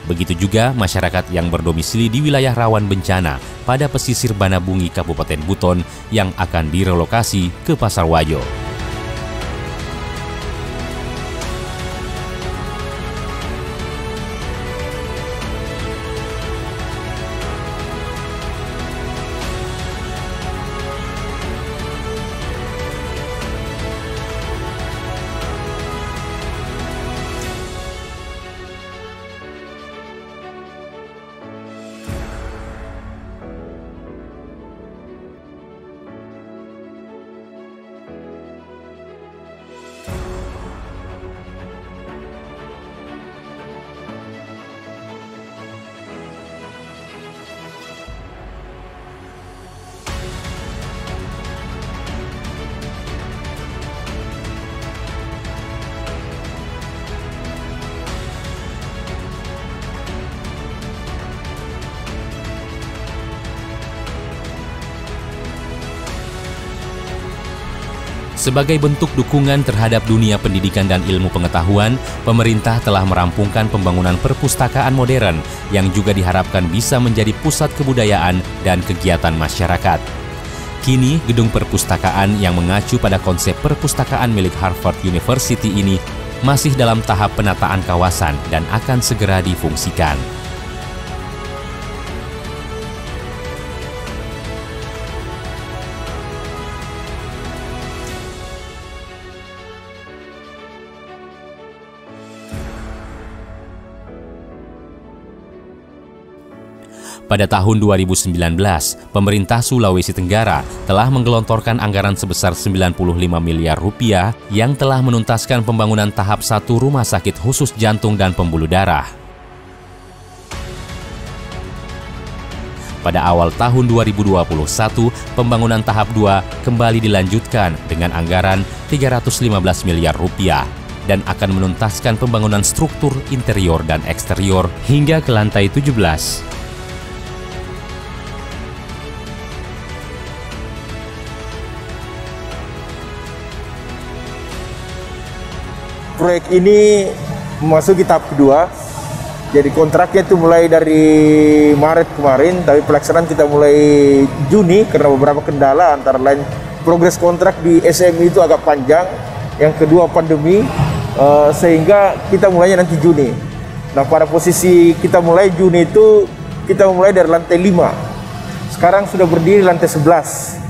Begitu juga masyarakat yang berdomisili di wilayah rawan bencana pada pesisir Banabungi Kabupaten Buton yang akan direlokasi ke Pasarwajo. Sebagai bentuk dukungan terhadap dunia pendidikan dan ilmu pengetahuan, pemerintah telah merampungkan pembangunan perpustakaan modern yang juga diharapkan bisa menjadi pusat kebudayaan dan kegiatan masyarakat. Kini, gedung perpustakaan yang mengacu pada konsep perpustakaan milik Harvard University ini masih dalam tahap penataan kawasan dan akan segera difungsikan. Pada tahun 2019, pemerintah Sulawesi Tenggara telah menggelontorkan anggaran sebesar 95 miliar rupiah yang telah menuntaskan pembangunan tahap 1 rumah sakit khusus jantung dan pembuluh darah. Pada awal tahun 2021, pembangunan tahap 2 kembali dilanjutkan dengan anggaran 315 miliar rupiah dan akan menuntaskan pembangunan struktur interior dan eksterior hingga ke lantai 17. Proyek ini memasuki tahap kedua, jadi kontraknya itu mulai dari Maret kemarin, tapi pelaksanaan kita mulai Juni karena beberapa kendala, antara lain progres kontrak di SMI itu agak panjang, yang kedua pandemi, sehingga kita mulainya nanti Juni. Nah, pada posisi kita mulai Juni itu, kita mulai dari lantai 5, sekarang sudah berdiri lantai 11.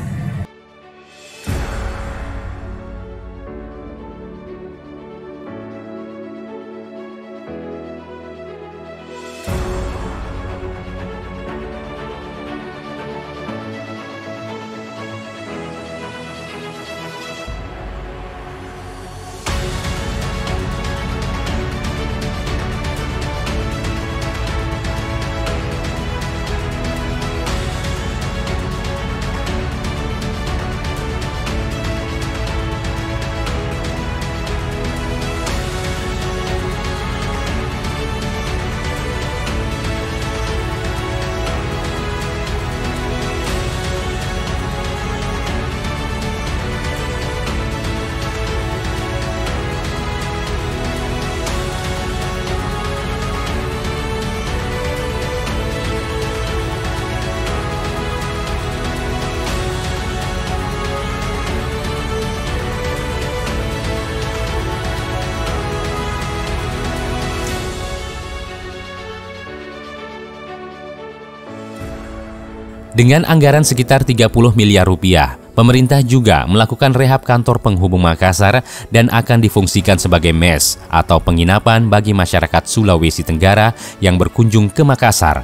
Dengan anggaran sekitar 30 miliar rupiah, pemerintah juga melakukan rehab kantor penghubung Makassar dan akan difungsikan sebagai mes atau penginapan bagi masyarakat Sulawesi Tenggara yang berkunjung ke Makassar.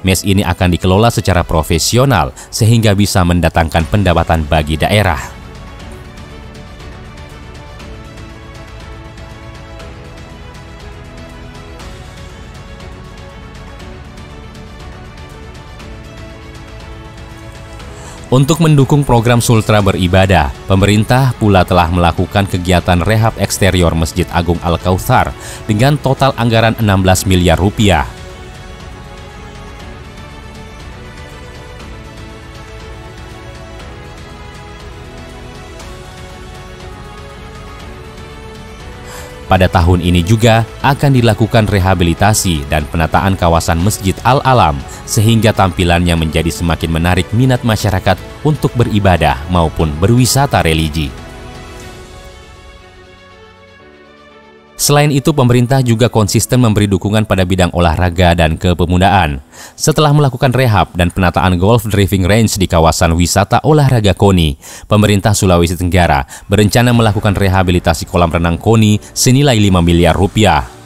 Mes ini akan dikelola secara profesional sehingga bisa mendatangkan pendapatan bagi daerah. Untuk mendukung program Sultra beribadah, pemerintah pula telah melakukan kegiatan rehab eksterior Masjid Agung Al-Kautsar dengan total anggaran 16 miliar rupiah. Pada tahun ini juga akan dilakukan rehabilitasi dan penataan kawasan Masjid Al-Alam sehingga tampilannya menjadi semakin menarik minat masyarakat untuk beribadah maupun berwisata religi. Selain itu, pemerintah juga konsisten memberi dukungan pada bidang olahraga dan kepemudaan. Setelah melakukan rehab dan penataan golf driving range di kawasan wisata olahraga KONI, pemerintah Sulawesi Tenggara berencana melakukan rehabilitasi kolam renang KONI senilai 5 miliar rupiah.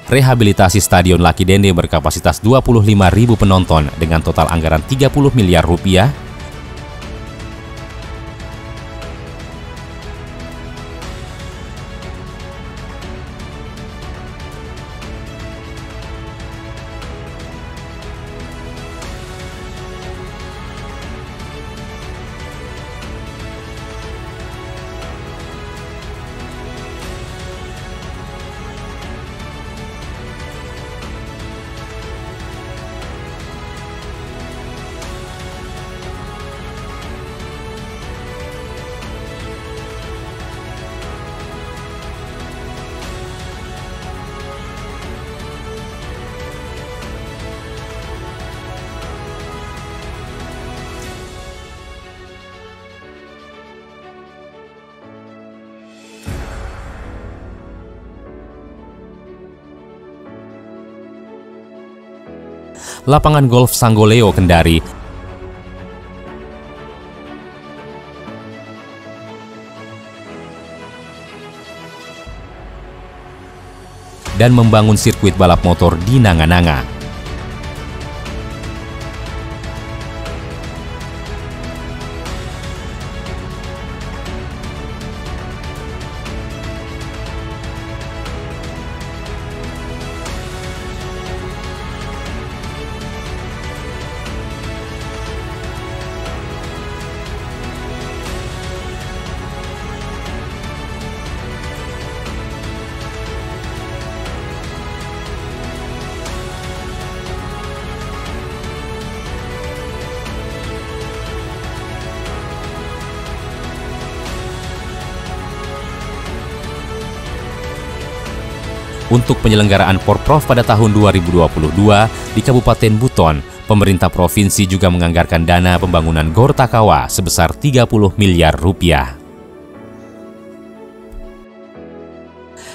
Rehabilitasi Stadion Laki Dende berkapasitas 25.000 penonton dengan total anggaran 30 miliar rupiah. lapangan golf Sanggoleo Kendari, dan membangun sirkuit balap motor di Nanga-Nanga. Untuk penyelenggaraan Porprov pada tahun 2022 di Kabupaten Buton, pemerintah provinsi juga menganggarkan dana pembangunan Gor Takawa sebesar 30 miliar rupiah.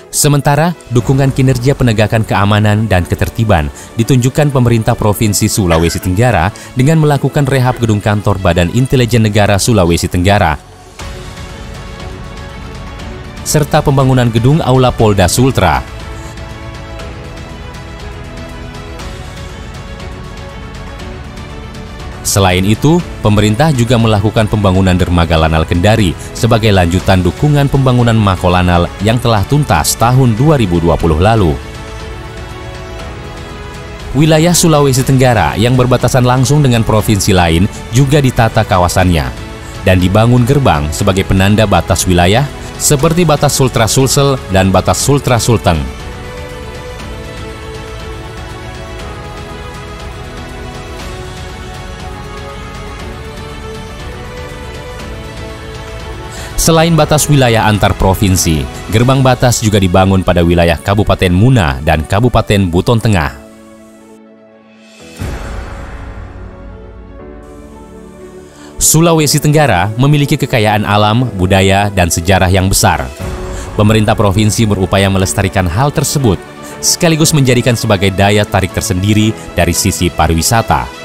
Sementara, dukungan kinerja penegakan keamanan dan ketertiban ditunjukkan pemerintah Provinsi Sulawesi Tenggara dengan melakukan rehab gedung kantor Badan Intelijen Negara Sulawesi Tenggara, serta pembangunan gedung Aula Polda Sultra. Selain itu, pemerintah juga melakukan pembangunan dermaga Lanal Kendari sebagai lanjutan dukungan pembangunan Makolanal yang telah tuntas tahun 2020 lalu. Wilayah Sulawesi Tenggara yang berbatasan langsung dengan provinsi lain juga ditata kawasannya dan dibangun gerbang sebagai penanda batas wilayah seperti batas Sultra Sulsel dan batas Sultra Sulteng. Selain batas wilayah antar provinsi, gerbang batas juga dibangun pada wilayah Kabupaten Muna dan Kabupaten Buton Tengah. Sulawesi Tenggara memiliki kekayaan alam, budaya, dan sejarah yang besar. Pemerintah provinsi berupaya melestarikan hal tersebut, sekaligus menjadikan sebagai daya tarik tersendiri dari sisi pariwisata.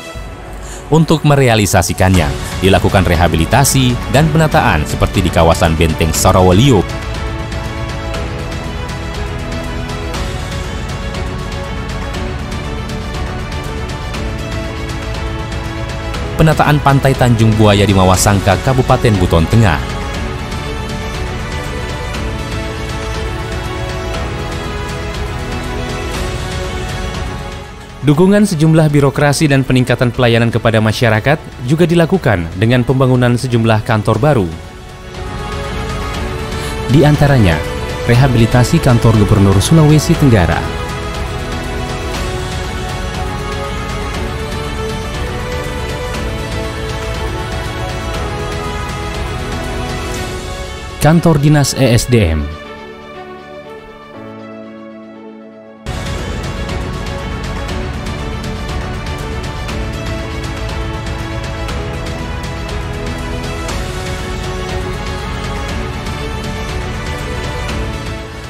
Untuk merealisasikannya, dilakukan rehabilitasi dan penataan seperti di kawasan Benteng Sarawaliu, penataan Pantai Tanjung Buaya di Mawasangka, Kabupaten Buton Tengah, dukungan sejumlah birokrasi dan peningkatan pelayanan kepada masyarakat juga dilakukan dengan pembangunan sejumlah kantor baru. Di antaranya, rehabilitasi kantor Gubernur Sulawesi Tenggara, kantor Dinas ESDM,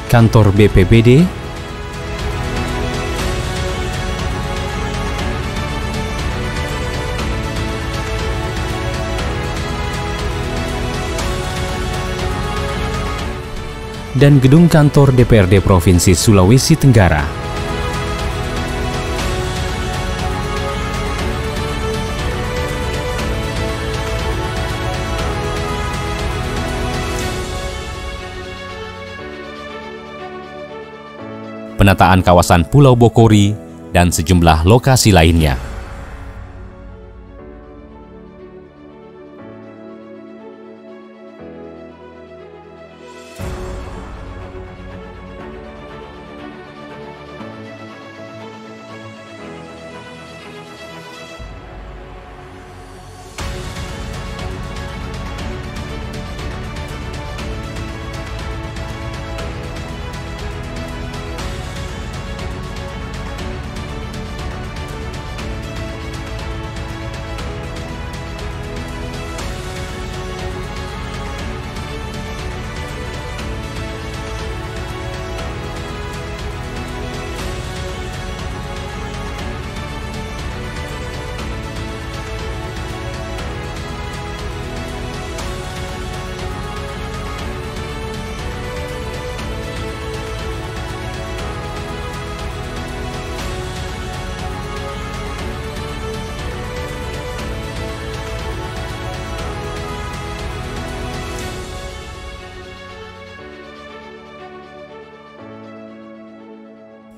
kantor BPBD, dan gedung kantor DPRD Provinsi Sulawesi Tenggara. Penataan kawasan Pulau Bokori, dan sejumlah lokasi lainnya.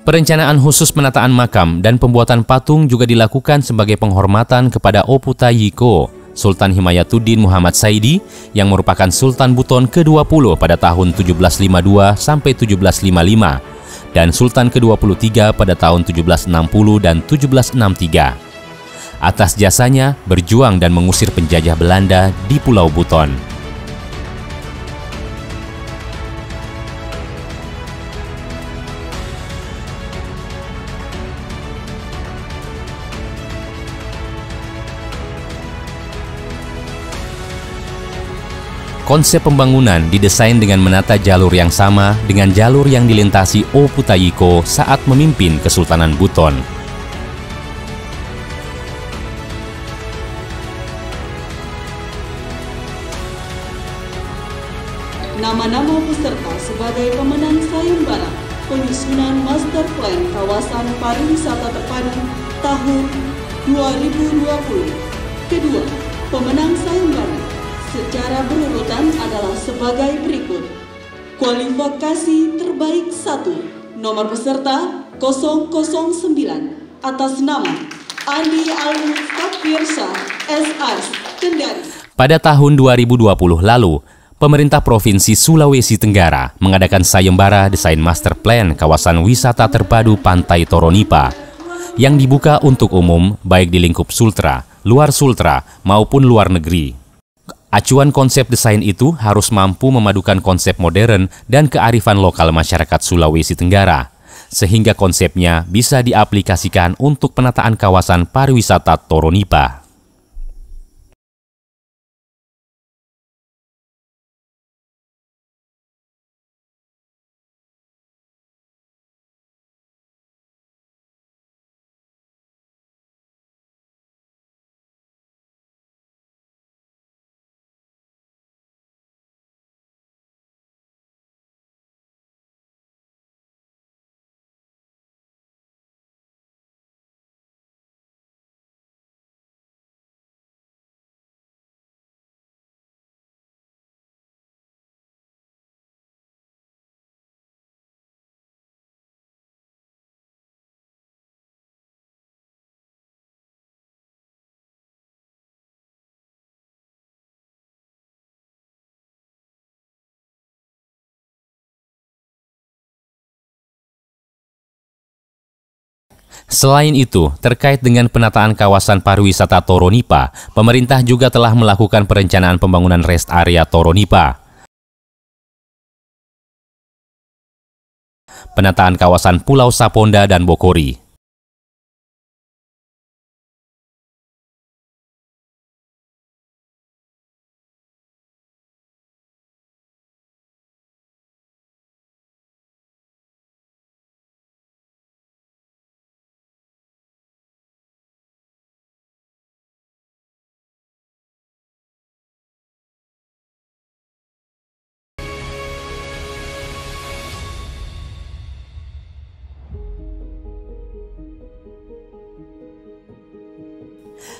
Perencanaan khusus penataan makam dan pembuatan patung juga dilakukan sebagai penghormatan kepada Oputa Yiko, Sultan Himayatuddin Muhammad Saidi, yang merupakan Sultan Buton ke-20 pada tahun 1752 sampai 1755 dan Sultan ke-23 pada tahun 1760 dan 1763. Atas jasanya berjuang dan mengusir penjajah Belanda di Pulau Buton. Konsep pembangunan didesain dengan menata jalur yang sama dengan jalur yang dilintasi Oputa Yiko saat memimpin Kesultanan Buton. Nama-nama peserta sebagai pemenang sayembara penyusunan Master Plan Kawasan Pariwisata Terpadu tahun 2020. Kedua, pemenang sayembara secara berurutan adalah sebagai berikut. Kualifikasi terbaik 1, nomor peserta 009 atas nama Andi Al-Mustafirsha SR Kendari. Pada tahun 2020 lalu, pemerintah Provinsi Sulawesi Tenggara mengadakan sayembara desain master plan kawasan wisata terpadu Pantai Toronipa yang dibuka untuk umum baik di lingkup Sultra, luar Sultra maupun luar negeri. Acuan konsep desain itu harus mampu memadukan konsep modern dan kearifan lokal masyarakat Sulawesi Tenggara, sehingga konsepnya bisa diaplikasikan untuk penataan kawasan pariwisata Toronipa. Selain itu, terkait dengan penataan kawasan pariwisata Toronipa, pemerintah juga telah melakukan perencanaan pembangunan rest area Toronipa. Penataan kawasan Pulau Saponda dan Bokori.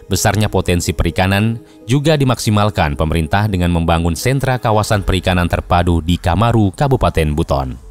Besarnya potensi perikanan juga dimaksimalkan pemerintah dengan membangun sentra kawasan perikanan terpadu di Kamaru, Kabupaten Buton.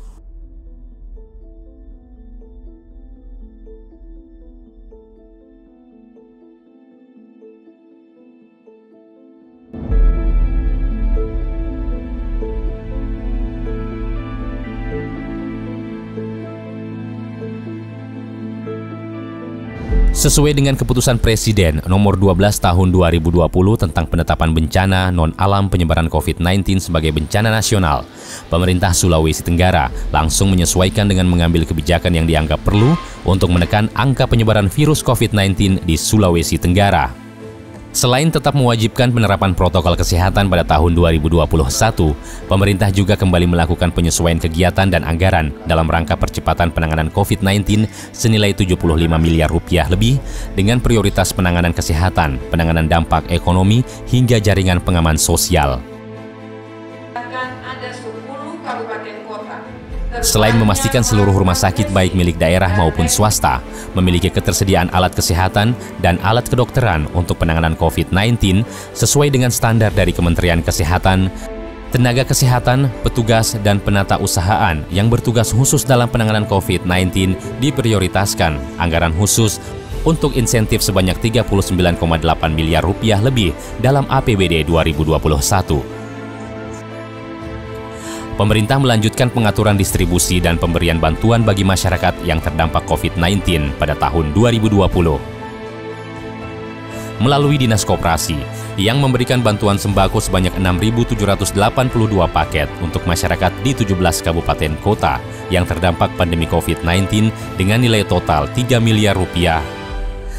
Sesuai dengan keputusan Presiden nomor 12 tahun 2020 tentang penetapan bencana non-alam penyebaran COVID-19 sebagai bencana nasional, pemerintah Sulawesi Tenggara langsung menyesuaikan dengan mengambil kebijakan yang dianggap perlu untuk menekan angka penyebaran virus COVID-19 di Sulawesi Tenggara. Selain tetap mewajibkan penerapan protokol kesehatan pada tahun 2021, pemerintah juga kembali melakukan penyesuaian kegiatan dan anggaran dalam rangka percepatan penanganan COVID-19 senilai 75 miliar rupiah lebih dengan prioritas penanganan kesehatan, penanganan dampak ekonomi, hingga jaringan pengaman sosial. Selain memastikan seluruh rumah sakit baik milik daerah maupun swasta memiliki ketersediaan alat kesehatan dan alat kedokteran untuk penanganan COVID-19 sesuai dengan standar dari Kementerian Kesehatan, Tenaga kesehatan, petugas, dan penata usahaan yang bertugas khusus dalam penanganan COVID-19 diprioritaskan anggaran khusus untuk insentif sebanyak 39,8 miliar rupiah lebih dalam APBD 2021. Pemerintah melanjutkan pengaturan distribusi dan pemberian bantuan bagi masyarakat yang terdampak COVID-19 pada tahun 2020. Melalui Dinas Koperasi yang memberikan bantuan sembako sebanyak 6.782 paket untuk masyarakat di 17 kabupaten kota yang terdampak pandemi COVID-19 dengan nilai total 3 miliar rupiah.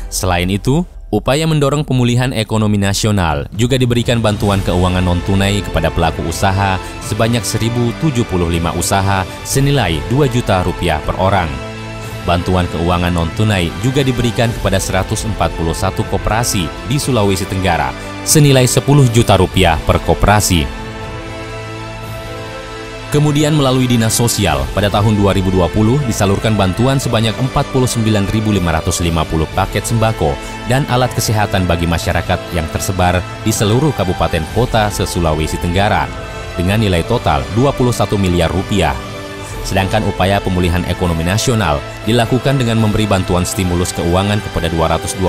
Selain itu, upaya mendorong pemulihan ekonomi nasional juga diberikan bantuan keuangan non-tunai kepada pelaku usaha sebanyak 1.075 usaha senilai 2 juta rupiah per orang. Bantuan keuangan non-tunai juga diberikan kepada 141 koperasi di Sulawesi Tenggara senilai 10 juta rupiah per koperasi. Kemudian melalui Dinas Sosial, pada tahun 2020 disalurkan bantuan sebanyak 49.550 paket sembako dan alat kesehatan bagi masyarakat yang tersebar di seluruh kabupaten kota se-Sulawesi Tenggara dengan nilai total 21 miliar rupiah. Sedangkan upaya pemulihan ekonomi nasional dilakukan dengan memberi bantuan stimulus keuangan kepada 222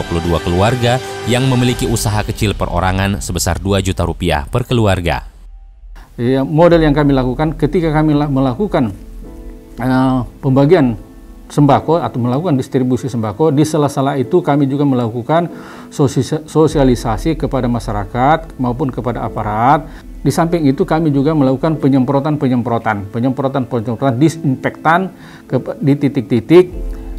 keluarga yang memiliki usaha kecil perorangan sebesar 2 juta rupiah per keluarga. Ya, model yang kami lakukan ketika kami melakukan pembagian sembako atau melakukan distribusi sembako, di sela-sela itu kami juga melakukan sosialisasi kepada masyarakat maupun kepada aparat. Di samping itu kami juga melakukan penyemprotan disinfektan di titik-titik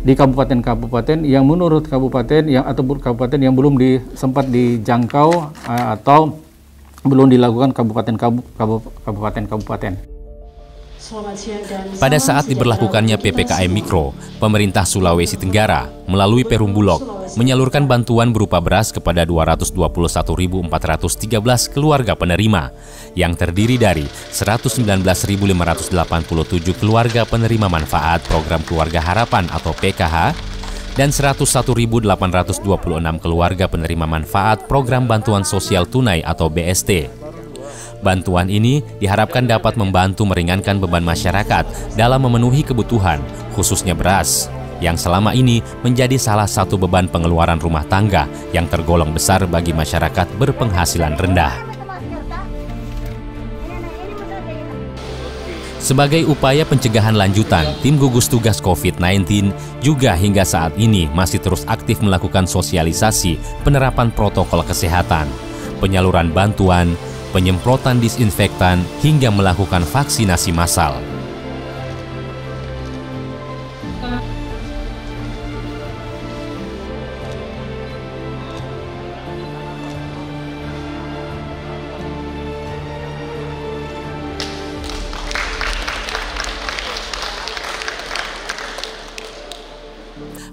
di kabupaten-kabupaten yang menurut kabupaten atau kabupaten yang belum sempat dijangkau atau belum dilakukan kabupaten-kabupaten. Pada saat diberlakukannya PPKM Mikro, pemerintah Sulawesi Tenggara melalui Perum Bulog menyalurkan bantuan berupa beras kepada 221.413 keluarga penerima yang terdiri dari 119.587 keluarga penerima manfaat program Keluarga Harapan atau PKH dan 101.826 keluarga penerima manfaat program Bantuan Sosial Tunai atau BST. Bantuan ini diharapkan dapat membantu meringankan beban masyarakat dalam memenuhi kebutuhan, khususnya beras, yang selama ini menjadi salah satu beban pengeluaran rumah tangga yang tergolong besar bagi masyarakat berpenghasilan rendah. Sebagai upaya pencegahan lanjutan, tim gugus tugas COVID-19 juga hingga saat ini masih terus aktif melakukan sosialisasi penerapan protokol kesehatan, penyaluran bantuan, penyemprotan disinfektan, hingga melakukan vaksinasi massal.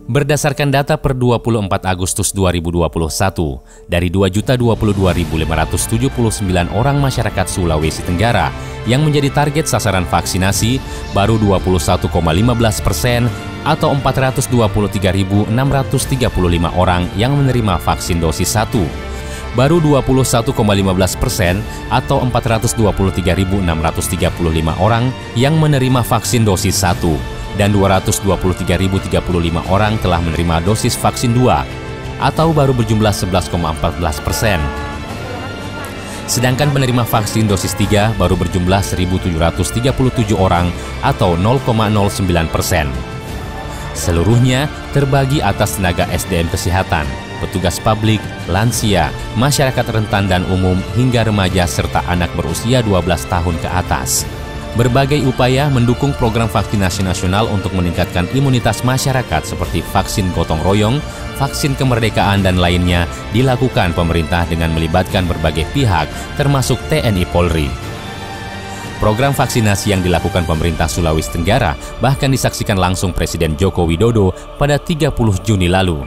Berdasarkan data per 24 Agustus 2021, dari 2.022.579 orang masyarakat Sulawesi Tenggara yang menjadi target sasaran vaksinasi, baru 21,15% atau 423.635 orang yang menerima vaksin dosis 1. Baru 21,15% atau 423.635 orang yang menerima vaksin dosis 1. Dan 223.035 orang telah menerima dosis vaksin 2 atau baru berjumlah 11,14%. Sedangkan penerima vaksin dosis 3 baru berjumlah 1.737 orang atau 0,09%. Seluruhnya terbagi atas tenaga SDM kesehatan, petugas publik, lansia, masyarakat rentan dan umum hingga remaja serta anak berusia 12 tahun ke atas. Berbagai upaya mendukung program vaksinasi nasional untuk meningkatkan imunitas masyarakat seperti vaksin gotong royong, vaksin kemerdekaan dan lainnya dilakukan pemerintah dengan melibatkan berbagai pihak termasuk TNI Polri. Program vaksinasi yang dilakukan pemerintah Sulawesi Tenggara bahkan disaksikan langsung Presiden Joko Widodo pada 30 Juni lalu.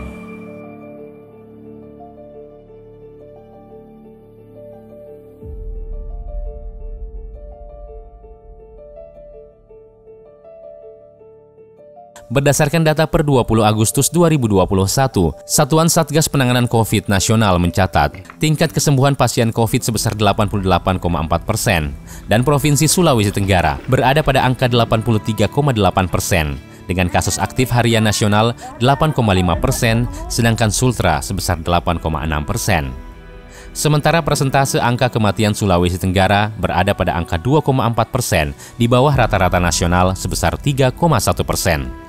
Berdasarkan data per 20 Agustus 2021, Satuan Satgas Penanganan COVID Nasional mencatat tingkat kesembuhan pasien COVID sebesar 88,4% dan Provinsi Sulawesi Tenggara berada pada angka 83,8%. Dengan kasus aktif harian nasional 8,5%, sedangkan Sultra sebesar 8,6%. Sementara persentase angka kematian Sulawesi Tenggara berada pada angka 2,4%, di bawah rata-rata nasional sebesar 3,1%.